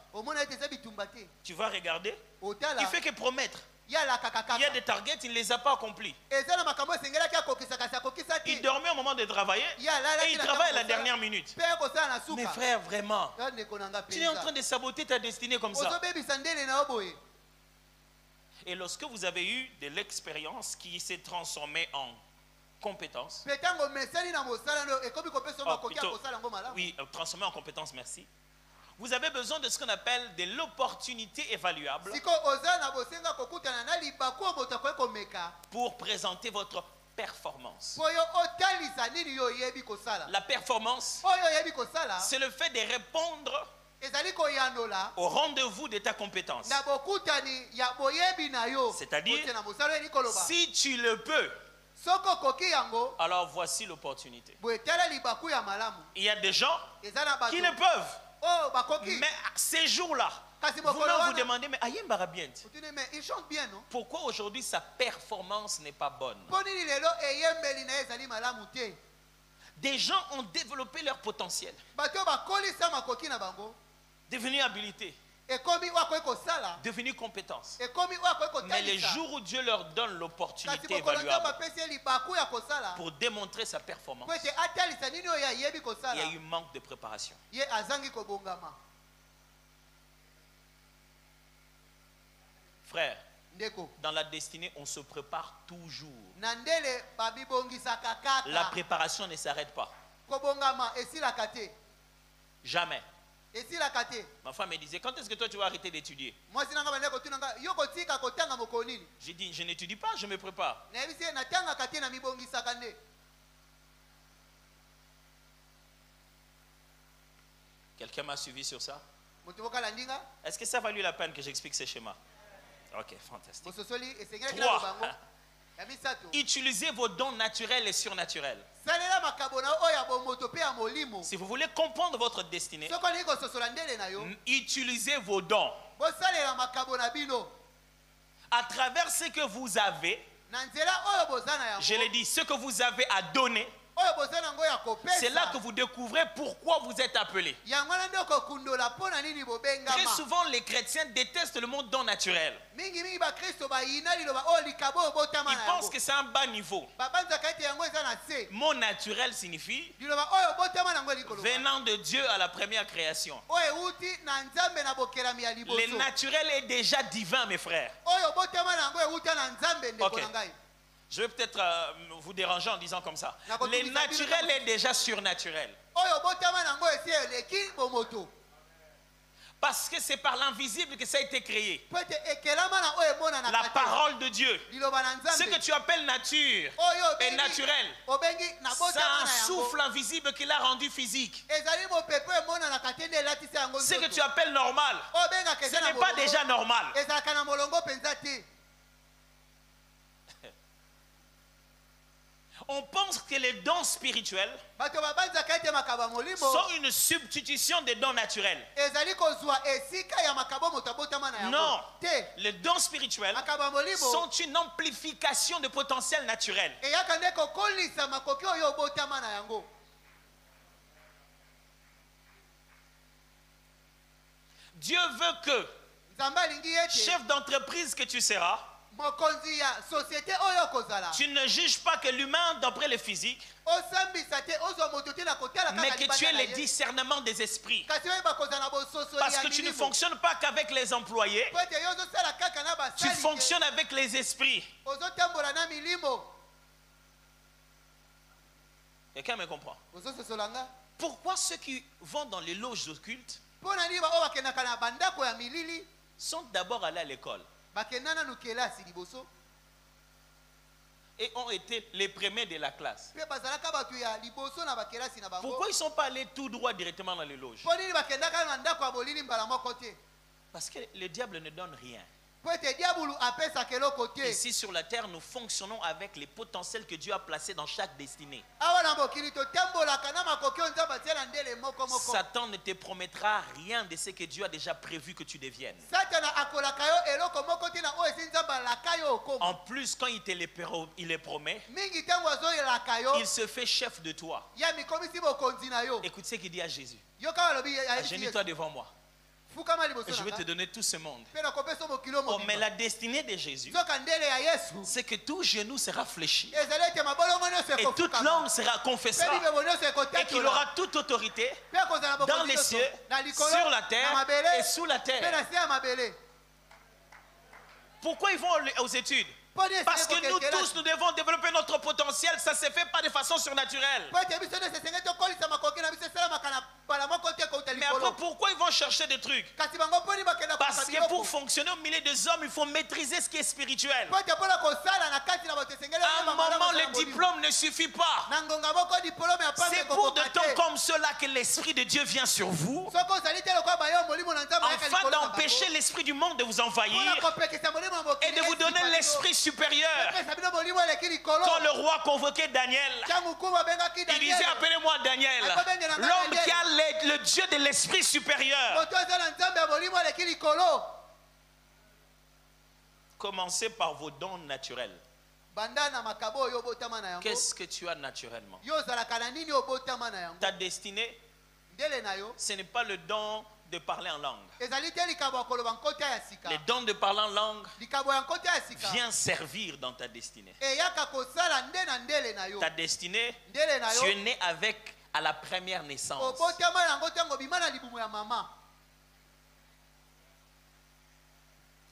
Speaker 1: Tu vas regarder. Il fait que promettre. Il y a des targets, il ne les a pas accomplis. Il dormait au moment de travailler et il travaille à la dernière minute. Mes frères, vraiment, tu es en train de saboter ta destinée comme ça. Et lorsque vous avez eu de l'expérience qui s'est transformée en compétence, oui, transformée en compétence, merci. Vous avez besoin de ce qu'on appelle de l'opportunité évaluable pour présenter votre performance. La performance, c'est le fait de répondre au rendez-vous de ta compétence. C'est-à-dire, si tu le peux, alors voici l'opportunité. Il y a des gens qui ne peuvent. Mais ces jours-là, vous vous demandez: mais Ayem Barabient,
Speaker 2: il chante bien, non?
Speaker 1: Pourquoi aujourd'hui sa performance n'est pas bonne? Des gens ont développé leur potentiel, devenu habilité, devenu compétence. Mais les jours où Dieu leur donne l'opportunité évaluable pour démontrer sa performance, il y a eu manque de préparation. Frère, dans la destinée, on se prépare toujours. La préparation ne s'arrête pas. Jamais. Ma femme me disait: quand est-ce que toi tu vas arrêter d'étudier? J'ai dit: je n'étudie pas, je me prépare. Quelqu'un m'a suivi sur ça? Est-ce que ça a valu la peine que j'explique ce schéma? Ok, fantastique. 3. Utilisez vos dons naturels et surnaturels. Si vous voulez comprendre votre destinée, utilisez vos dons. À travers ce que vous avez, je l'ai dit, ce que vous avez à donner, c'est là que vous découvrez pourquoi vous êtes appelé. Très souvent, les chrétiens détestent le monde don naturel. Ils pensent que c'est un bas niveau. Mon naturel signifie venant de Dieu à la première création. Le naturel est déjà divin, mes frères. Okay. Je vais peut-être vous déranger en disant comme ça. Le naturel est déjà surnaturel. Parce que c'est par l'invisible que ça a été créé. La parole de Dieu. Ce que tu appelles nature est naturel. C'est un souffle invisible qui l'a rendu physique. Ce que tu appelles normal, ce n'est pas déjà normal. On pense que les dons spirituels sont une substitution des dons naturels. Non, les dons spirituels sont une amplification de potentiel naturel. Dieu veut que, chef d'entreprise que tu seras, tu ne juges pas que l'humain d'après le physique, mais que tu aies le discernement des esprits. Parce que tu ne fonctionnes pas qu'avec les employés, tu fonctionnes avec les esprits. Quelqu'un me comprend? Pourquoi ceux qui vont dans les loges occultes sont d'abord allés à l'école et ont été les premiers de la classe? Pourquoi ils ne sont pas allés tout droit directement dans les loges? Parce que le diable ne donne rien. Ici sur la terre, nous fonctionnons avec les potentiels que Dieu a placés dans chaque destinée. Satan ne te promettra rien de ce que Dieu a déjà prévu que tu deviennes. En plus, quand il les promet, il se fait chef de toi. Écoute ce qu'il dit à Jésus. Agenouille-toi devant moi. Je vais te donner tout ce monde. Oh, mais la destinée de Jésus, c'est que tout genou sera fléchi et toute langue sera confessée et qu'il aura toute autorité dans les cieux, sur la terre et sous la terre. Pourquoi ils vont aux études? Parce que nous tous, nous devons développer notre potentiel. Ça ne se fait pas de façon surnaturelle. Mais après, pourquoi ils vont chercher des trucs? Parce que pour fonctionner au milieu des hommes, il faut maîtriser ce qui est spirituel. À un moment, le diplôme ne suffit pas. C'est pour de temps comme cela que l'Esprit de Dieu vient sur vous, afin d'empêcher l'esprit du monde de vous envahir et de vous donner l'esprit supérieur. Quand le roi convoquait Daniel, il disait: appelez-moi Daniel, l'homme qui a le Dieu de l'esprit supérieur. Commencez par vos dons naturels. Qu'est-ce que tu as naturellement? Ta destinée, ce n'est pas le don de parler en langue. Les dons de parler en langue viennent servir dans ta destinée. Ta destinée, tu es né avec à la première naissance.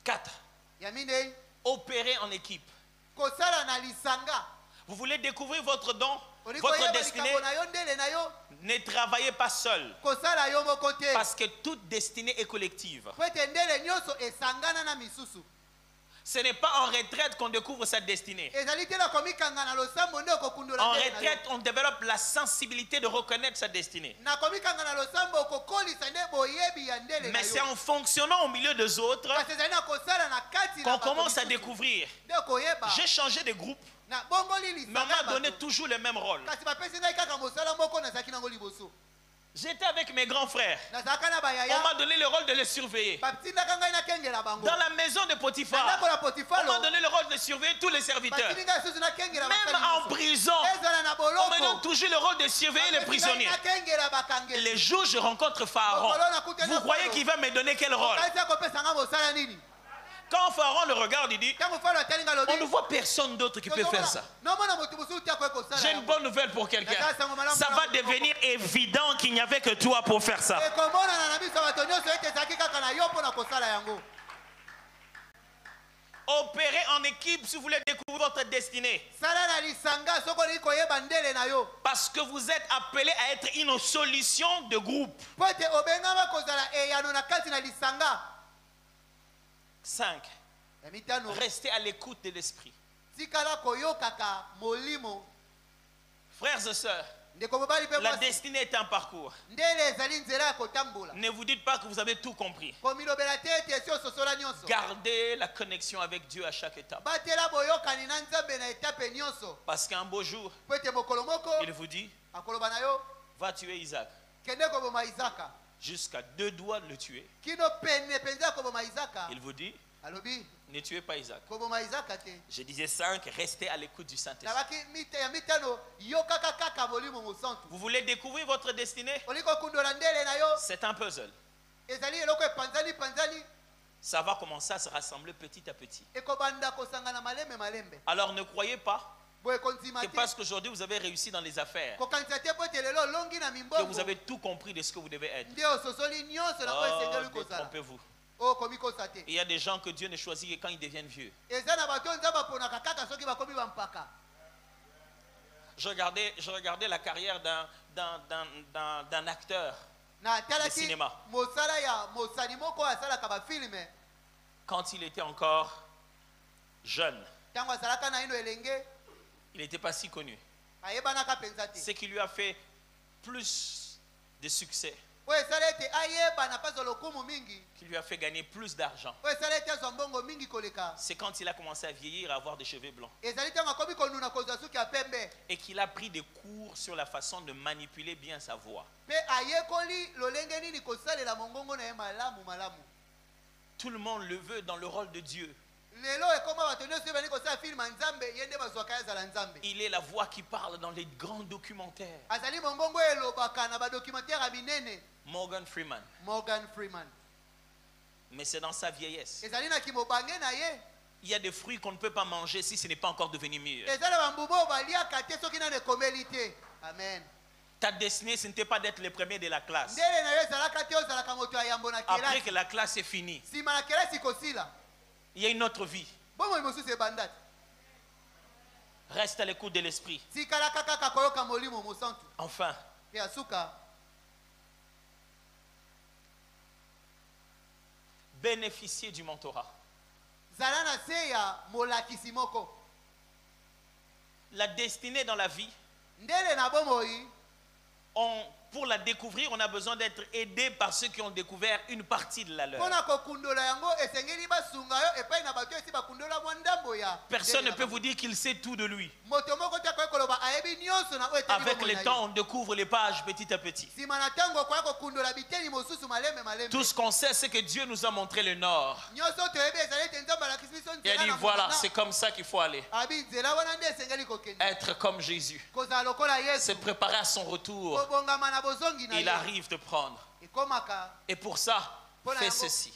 Speaker 1: 4. Opérer en équipe. Vous voulez découvrir votre don, votre destinée? Ne travaillez pas seul. Parce que toute destinée est collective. Ce n'est pas en retraite qu'on découvre sa destinée. En retraite, on développe la sensibilité de reconnaître sa destinée. Mais c'est en fonctionnant au milieu des autres qu'on commence à découvrir. J'ai changé de groupe, mais on m'a donné toujours le même rôle. J'étais avec mes grands frères. On m'a donné le rôle de les surveiller. Dans la maison de Potiphar, on m'a donné le rôle de surveiller tous les serviteurs. Même en prison, on me donne toujours le rôle de surveiller les prisonniers. Les jours où je rencontre Pharaon, vous croyez qu'il va me donner quel rôle? Quand Pharaon le regarde, il dit: on ne voit personne d'autre qui peut faire ça. J'ai une bonne nouvelle pour quelqu'un. Ça va devenir évident qu'il n'y avait que toi pour faire ça. Opérez en équipe si vous voulez découvrir votre destinée. Parce que vous êtes appelés à être une solution de groupe. 5. Restez à l'écoute de l'esprit. Frères et sœurs, la destinée est un parcours. Ne vous dites pas que vous avez tout compris. Gardez la connexion avec Dieu à chaque étape. Parce qu'un beau jour, il vous dit, va tuer Isaac. Jusqu'à 2 doigts de le tuer. Il vous dit, ne tuez pas Isaac. Je disais 5, restez à l'écoute du Saint-Esprit. Vous voulez découvrir votre destinée? C'est un puzzle. Ça va commencer à se rassembler petit à petit. Alors ne croyez pas que parce qu'aujourd'hui vous avez réussi dans les affaires, que vous avez tout compris de ce que vous devez être. Détrompez-vous. Il y a des gens que Dieu ne choisit que quand ils deviennent vieux. Je regardais la carrière d'un acteur de cinéma. Quand il était encore jeune, il n'était pas si connu. Ce qui lui a fait plus de succès, qui lui a fait gagner plus d'argent, c'est quand il a commencé à vieillir, à avoir des cheveux blancs, et qu'il a pris des cours sur la façon de manipuler bien sa voix. Tout le monde le veut dans le rôle de Dieu. Il est la voix qui parle dans les grands documentaires. Morgan Freeman. Mais c'est dans sa vieillesse. Il y a des fruits qu'on ne peut pas manger si ce n'est pas encore devenu mûr. Amen. Ta destinée, ce n'était pas d'être le premier de la classe. Après que la classe est finie, il y a une autre vie. Reste à l'écoute de l'esprit. Enfin, bénéficier du mentorat. La destinée dans la vie, pour la découvrir, on a besoin d'être aidé par ceux qui ont découvert une partie de la leur. Personne ne peut vous dire qu'il sait tout de lui. Avec le temps, on découvre les pages petit à petit. Tout ce qu'on sait, c'est que Dieu nous a montré le nord. Il a dit, voilà, c'est comme ça qu'il faut aller. Être comme Jésus. Se préparer à son retour. Il arrive de prendre. Et pour ça, fais ceci.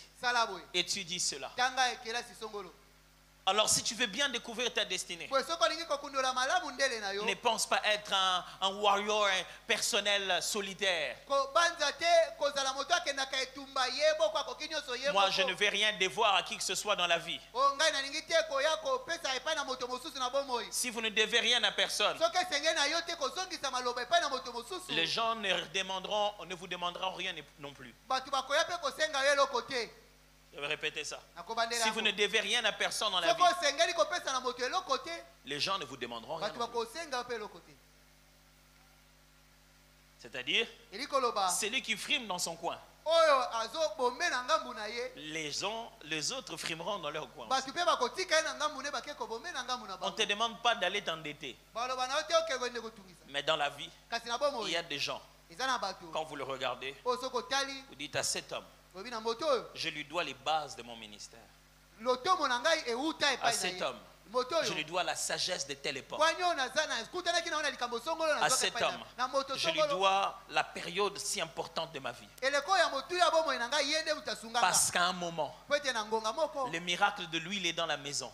Speaker 1: Étudie cela. Alors si tu veux bien découvrir ta destinée, ne pense pas être un warrior personnel solitaire. Moi je ne vais rien devoir à qui que ce soit dans la vie. Si vous ne devez rien à personne, les gens ne vous demanderont rien non plus. Je vais répéter ça. Si vous ne devez rien à personne dans la vie, les gens ne vous demanderont rien non plus. C'est-à-dire, celui qui frime dans son coin, les autres frimeront dans leur coin. On ne te demande pas d'aller t'endetter. Mais dans la vie, il y a des gens, quand vous le regardez, vous dites à cet homme, je lui dois les bases de mon ministère. À cet homme, je lui dois la sagesse de telle époque. À cet homme, je lui dois la période si importante de ma vie. Parce qu'à un moment, le miracle de l'huile est dans la maison.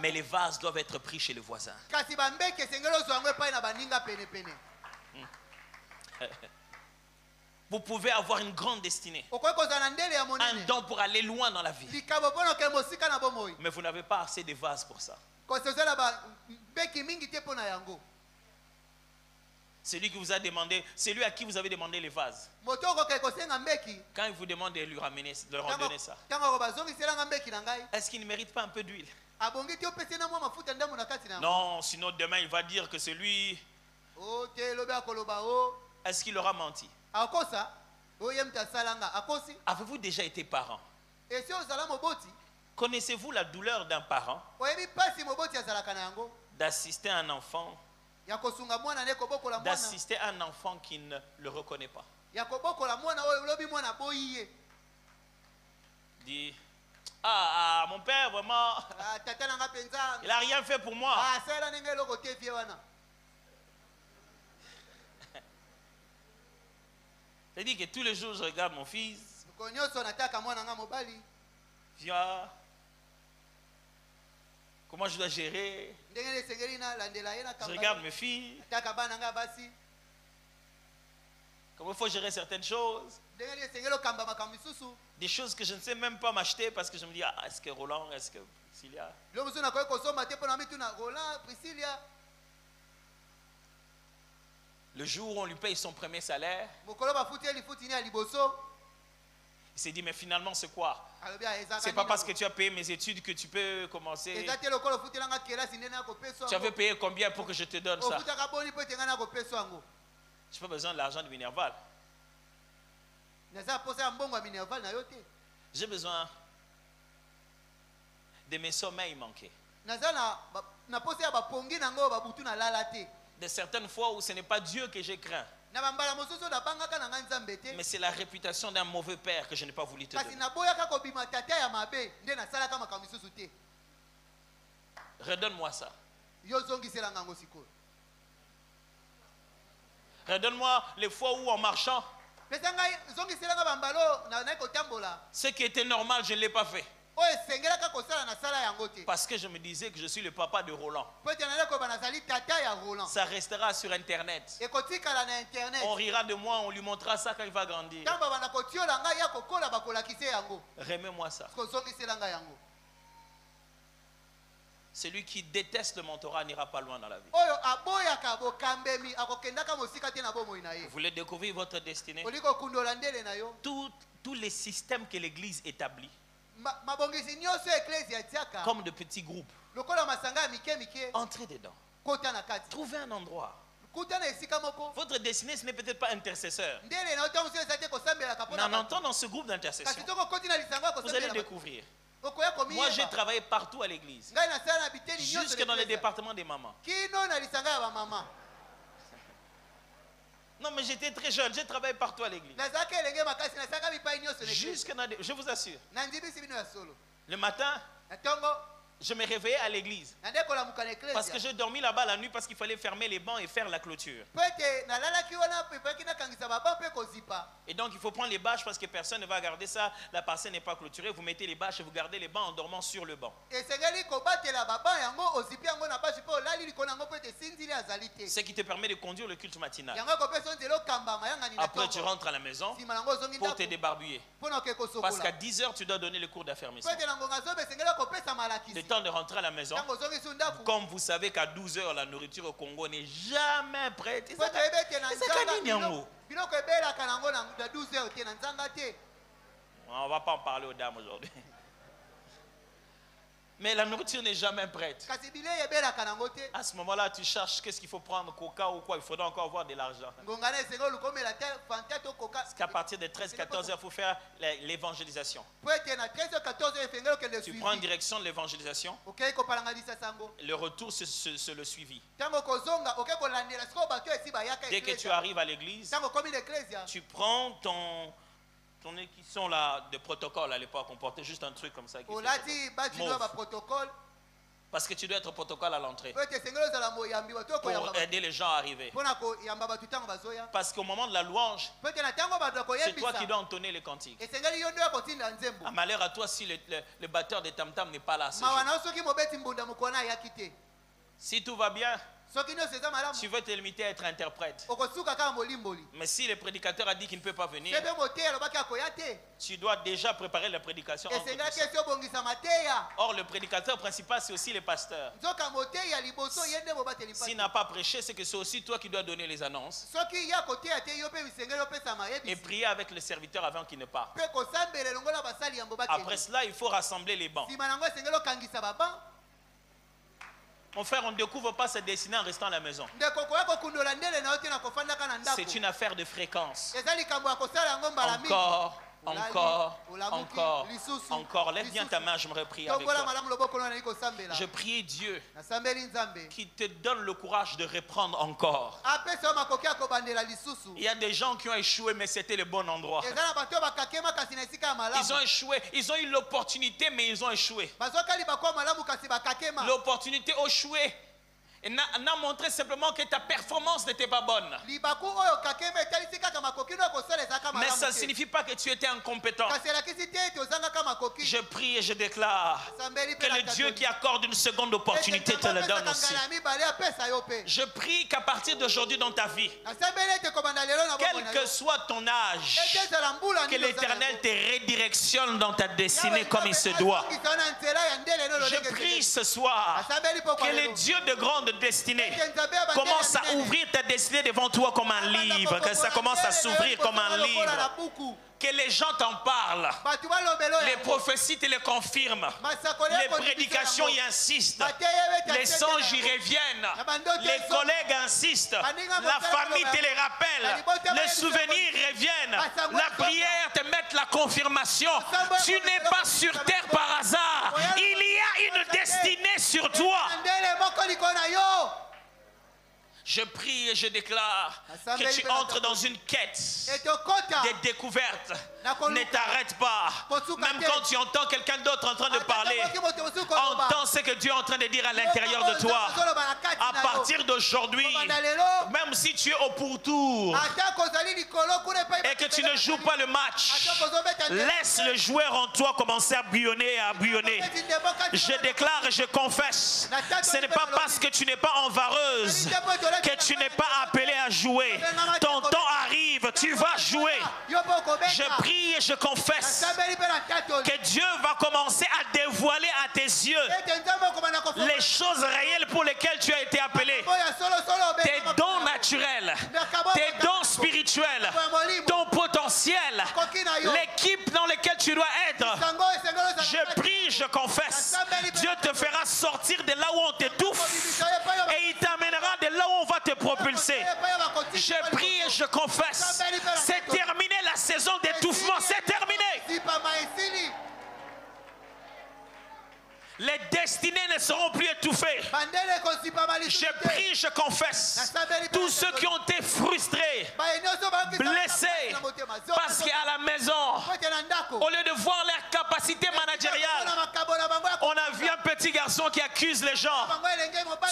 Speaker 1: Mais les vases doivent être pris chez le voisin. Vous pouvez avoir une grande destinée. Un don pour aller loin dans la vie. Mais vous n'avez pas assez de vases pour ça. Celui qui vous a demandé, celui à qui vous avez demandé les vases. Quand il vous demande de lui ramener, de leur donner ça, est-ce qu'il ne mérite pas un peu d'huile? Non, sinon demain il va dire que c'est lui. Est-ce qu'il aura menti? Avez-vous déjà été parent? Connaissez-vous la douleur d'un parent d'assister à un enfant, d'assister à un enfant qui ne le reconnaît pas? Dit, mon père vraiment, il n'a rien fait pour moi. C'est-à-dire que tous les jours je regarde mon fils. Viens. Comment je dois gérer? Je regarde mes filles. Comment il faut gérer certaines choses. Des choses que je ne sais même pas m'acheter parce que je me dis, est-ce que Roland, est-ce que Priscilla? Le jour où on lui paye son premier salaire, il s'est dit, mais finalement c'est quoi? C'est pas parce que tu as payé mes études que tu peux commencer. Tu avais payé combien pour que je te donne ça? Je n'ai pas besoin de l'argent de Minerval. J'ai besoin de mes sommeils manqués. De certaines fois où ce n'est pas Dieu que j'ai craint, mais c'est la réputation d'un mauvais père que je n'ai pas voulu te donner. Redonne-moi ça. Redonne-moi les fois où en marchant, ce qui était normal, je ne l'ai pas fait. Parce que je me disais que je suis le papa de Roland. Ça restera sur Internet. On rira de moi, on lui montrera ça quand il va grandir. Remets-moi ça. Celui qui déteste le mentorat n'ira pas loin dans la vie. Vous voulez découvrir votre destinée? Tous les systèmes que l'Église établit, comme de petits groupes, entrez dedans. Trouvez un endroit. Votre destinée, ce n'est peut-être pas intercesseur. Mais en entrant dans ce groupe d'intercession, vous allez découvrir. Moi, j'ai travaillé partout à l'église, jusque dans les départements des mamans. Non, mais j'étais très jeune, j'ai travaillé partout à l'église. Je vous assure. Le matin, je me réveillais à l'église. Parce que j'ai dormi là-bas la nuit parce qu'il fallait fermer les bancs et faire la clôture. Et donc il faut prendre les bâches parce que personne ne va garder ça. La parcelle n'est pas clôturée. Vous mettez les bâches et vous gardez les bancs en dormant sur le banc. Ce qui te permet de conduire le culte matinal. Après tu rentres à la maison pour te débarbouiller. Parce qu'à 10h tu dois donner le cours d'affermissement. Le temps de rentrer à la maison, comme vous savez qu'à 12h la nourriture au Congo n'est jamais prête. On ne va pas en parler aux dames aujourd'hui. Mais la nourriture n'est jamais prête. À ce moment-là, tu cherches qu'est-ce qu'il faut prendre, coca ou quoi. Il faudra encore avoir de l'argent. Parce qu'à partir de 13-14 heures, il faut faire l'évangélisation. Tu prends une direction de l'évangélisation. Le retour, c'est le suivi. Dès que tu arrives à l'église, tu prends ton qui sont là de protocole à l'époque, on portait juste un truc comme ça. Parce que tu dois être protocole à l'entrée pour aider les gens à arriver. Parce qu'au moment de la louange, c'est toi qui dois entonner les cantiques. Malheur à toi si le batteur des tam-tam n'est pas là. Si tout va bien, Tu veux te limiter à être interprète. Mais si le prédicateur a dit qu'il ne peut pas venir, tu dois déjà préparer la prédication. Or, le prédicateur principal, c'est aussi le pasteur. S'il n'a pas prêché, c'est que c'est aussi toi qui dois donner les annonces. Et prier avec le serviteur avant qu'il ne parte. Après cela, il faut rassembler les bancs. Mon frère, on ne découvre pas sa destinée en restant à la maison. C'est une affaire de fréquence. Encore. Lève bien ta main, j'aimerais prier avec toi. Je prie Dieu qui te donne le courage de reprendre encore. Il y a des gens qui ont échoué, mais c'était le bon endroit. Ils ont échoué, ils ont eu l'opportunité, mais ils ont échoué. L'opportunité a échoué. Et n'a montré simplement que ta performance n'était pas bonne. Mais ça ne signifie pas que tu étais incompétent. Je prie et je déclare que le Dieu qui accorde une seconde opportunité te le donne aussi. Je prie qu'à partir d'aujourd'hui dans ta vie, quel que soit ton âge, que l'Éternel te redirectionne dans ta destinée comme il se doit. Je prie ce soir que le Dieu de grande destinée commence à ouvrir ta destinée devant toi comme un livre, que ça commence à s'ouvrir comme un livre, que les gens t'en parlent, les prophéties te le confirment, les prédications y insistent, les songes y reviennent, les collègues insistent, la famille te les rappelle, les souvenirs reviennent, la prière te met la confirmation. Tu n'es pas sur terre par hasard, il y a une destinée sur toi. Je prie et je déclare que tu entres dans une quête de découverte. Ne t'arrête pas. Même quand tu entends quelqu'un d'autre en train de parler, entends ce que Dieu est en train de dire à l'intérieur de toi. À partir d'aujourd'hui, même si tu es au pourtour et que tu ne joues pas le match, laisse le joueur en toi commencer à bouillonner et à bouillonner. Je déclare et je confesse, ce n'est pas parce que tu n'es pas envareuse que tu n'es pas appelé à jouer. Ton temps arrive, tu vas jouer. Je prie et je confesse que Dieu va commencer à dévoiler à tes yeux les choses réelles pour lesquelles tu as été appelé. Tes dons naturels, tes dons spirituels, ton potentiel, l'équipe dans laquelle tu dois être. Je prie, je confesse. Dieu te fera sortir de là où on t'étouffe et il t'amènera de là où on va te propulser. Je prie et je confesse. C'est terminé la saison d'étouffement, c'est terminé. Les destinées ne seront plus étouffées. Je prie, je confesse. Tous ceux qui ont été frustrés, blessés, parce qu'à la maison, au lieu de voir leur capacité managériale, on a vu un petit garçon qui accuse les gens.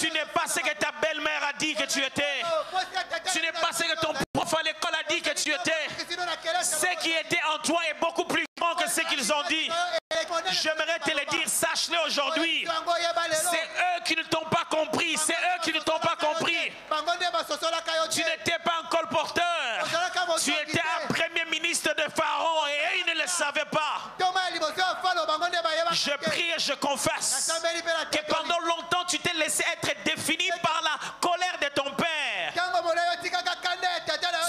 Speaker 1: Tu n'es pas ce que ta belle-mère a dit que tu étais. Tu n'es pas ce que ton prof à l'école a dit que tu étais. Ce qui était en toi est beaucoup plus grand que ce qu'ils ont dit. J'aimerais te le dire, sache-le aujourd'hui. C'est eux qui ne t'ont pas compris. C'est eux qui ne t'ont pas compris. Tu n'étais pas un colporteur. Tu étais un premier ministre de Pharaon et eux, ils ne le savaient pas. Je prie et je confesse que pendant longtemps, tu t'es laissé être défini par la colère de ton père.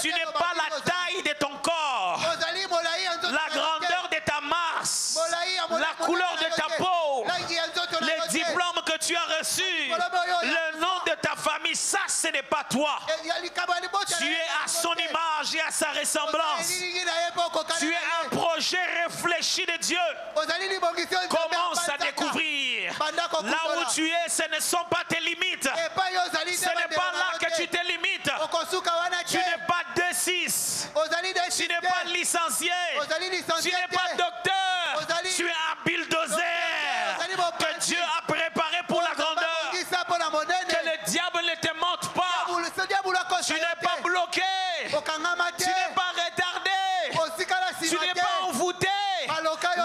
Speaker 1: Tu n'es pas la taille de ton corps, la grandeur de ta masse, la couleur de ta peau, les diplômes que tu as reçus, le nom de ta famille, ça ce n'est pas toi. Tu es à son image et à sa ressemblance. Tu es un projet réfléchi de Dieu. Commence à découvrir. Là où tu es, ce ne sont pas tes limites. Ce n'est pas là que tu te limites. Tu n'es pas 2-6. Tu n'es pas licencié. Tu n'es pas docteur. Tu es un bulldozer que Dieu a préparé pour la grandeur. Que le diable ne te mente pas. Tu n'es pas bloqué. Tu n'es pas retardé. Tu n'es pas envoûté.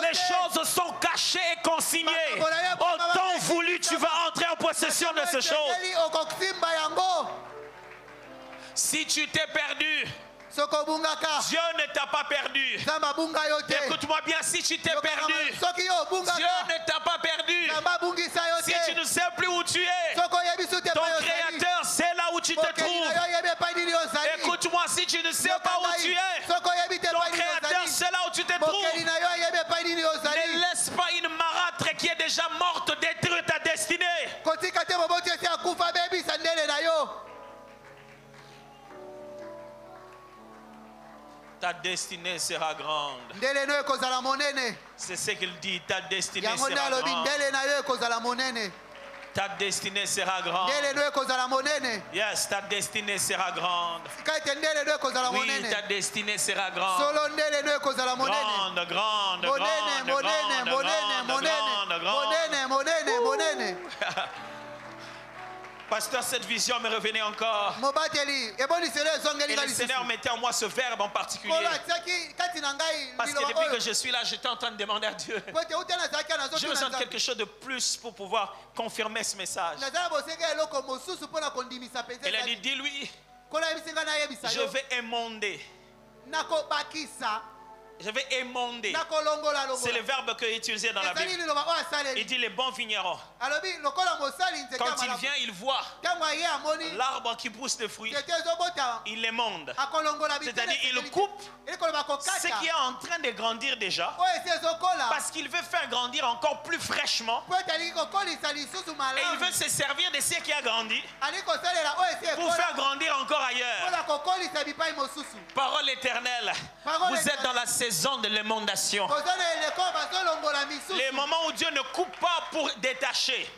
Speaker 1: Les choses sont cachées et consignées. Au temps voulu, tu vas entrer en possession de ces choses. Si tu t'es perdu, Dieu ne t'a pas perdu. Écoute-moi bien, si tu t'es perdu, Dieu ne t'a pas perdu. Si tu ne sais plus où tu es, ton Créateur sait là où tu te trouves. Écoute-moi, si tu ne sais pas où tu es, ton Créateur sait là où tu te trouves. Ne laisse pas une marâtre qui est déjà morte détruire ta destinée. Ta destinée sera grande. C'est ce qu'il dit, ta destinée sera grande. Ta destinée sera grande. Yes, ta destinée sera grande. Oui, ta destinée sera grande. Grande, grande, grande. Pasteur, cette vision me revenait encore. Et le Seigneur mettait en moi ce verbe en particulier. Parce que depuis que je suis là, j'étais en train de demander à Dieu. J'ai besoin de quelque chose de plus pour pouvoir confirmer ce message. Il a dit, dis-lui, je vais émonder. Je vais émonder. C'est le verbe qu'il utilisait dans la Bible. Il dit les bons vignerons. Quand il vient, il voit l'arbre qui pousse des fruits. Il émonde. C'est-à-dire il coupe ce qui est en train de grandir déjà. Parce qu'il veut faire grandir encore plus fraîchement. Et il veut se servir de ce qui a grandi pour faire grandir encore ailleurs. Parole éternelle. Vous êtes dans la saison de l'émondation. Les moments où Dieu ne coupe pas pour détacher.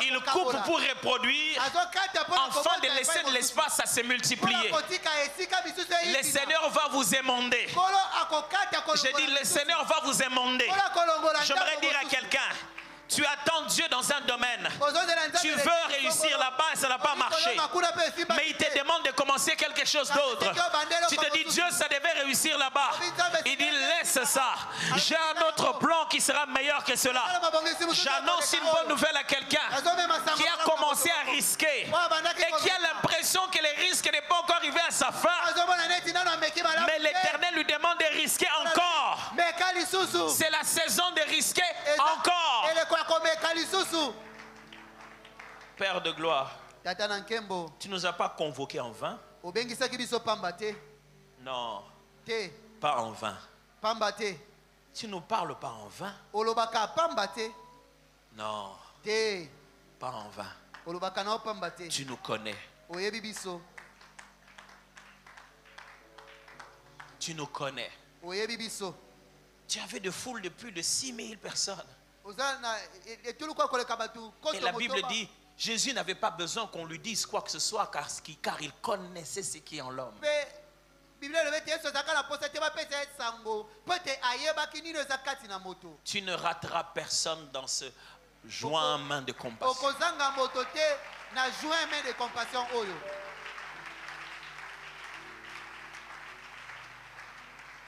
Speaker 1: Il coupe pour reproduire afin de laisser de l'espace à se multiplier. Le Seigneur va vous émonder. J'ai dit le Seigneur va vous émonder. J'aimerais dire à quelqu'un, tu attends Dieu dans un domaine. Tu veux réussir là-bas et ça n'a pas marché. Mais il te demande de commencer quelque chose d'autre. Tu te dis, Dieu, ça devait réussir là-bas. Il dit, laisse ça. J'ai un autre plan qui sera meilleur que cela. J'annonce une bonne nouvelle à quelqu'un qui a commencé à risquer et qui a l'impression que le risque n'est pas encore arrivé à sa fin. Mais l'Éternel lui demande de risquer encore. C'est la saison de risquer encore. Père de gloire, tu ne nous as pas convoqués en vain. Non, pas en vain. Tu ne nous parles pas en vain. Non, pas en vain. Tu nous connais. Tu nous connais. Tu avais de foules de plus de 6000 personnes. Et la Bible dit, Jésus n'avait pas besoin qu'on lui dise quoi que ce soit car il connaissait ce qui est en l'homme. Tu ne rateras personne dans ce joint main de compassion.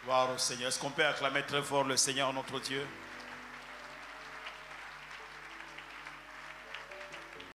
Speaker 3: Gloire au Seigneur. Est-ce qu'on peut acclamer très fort le Seigneur notre Dieu?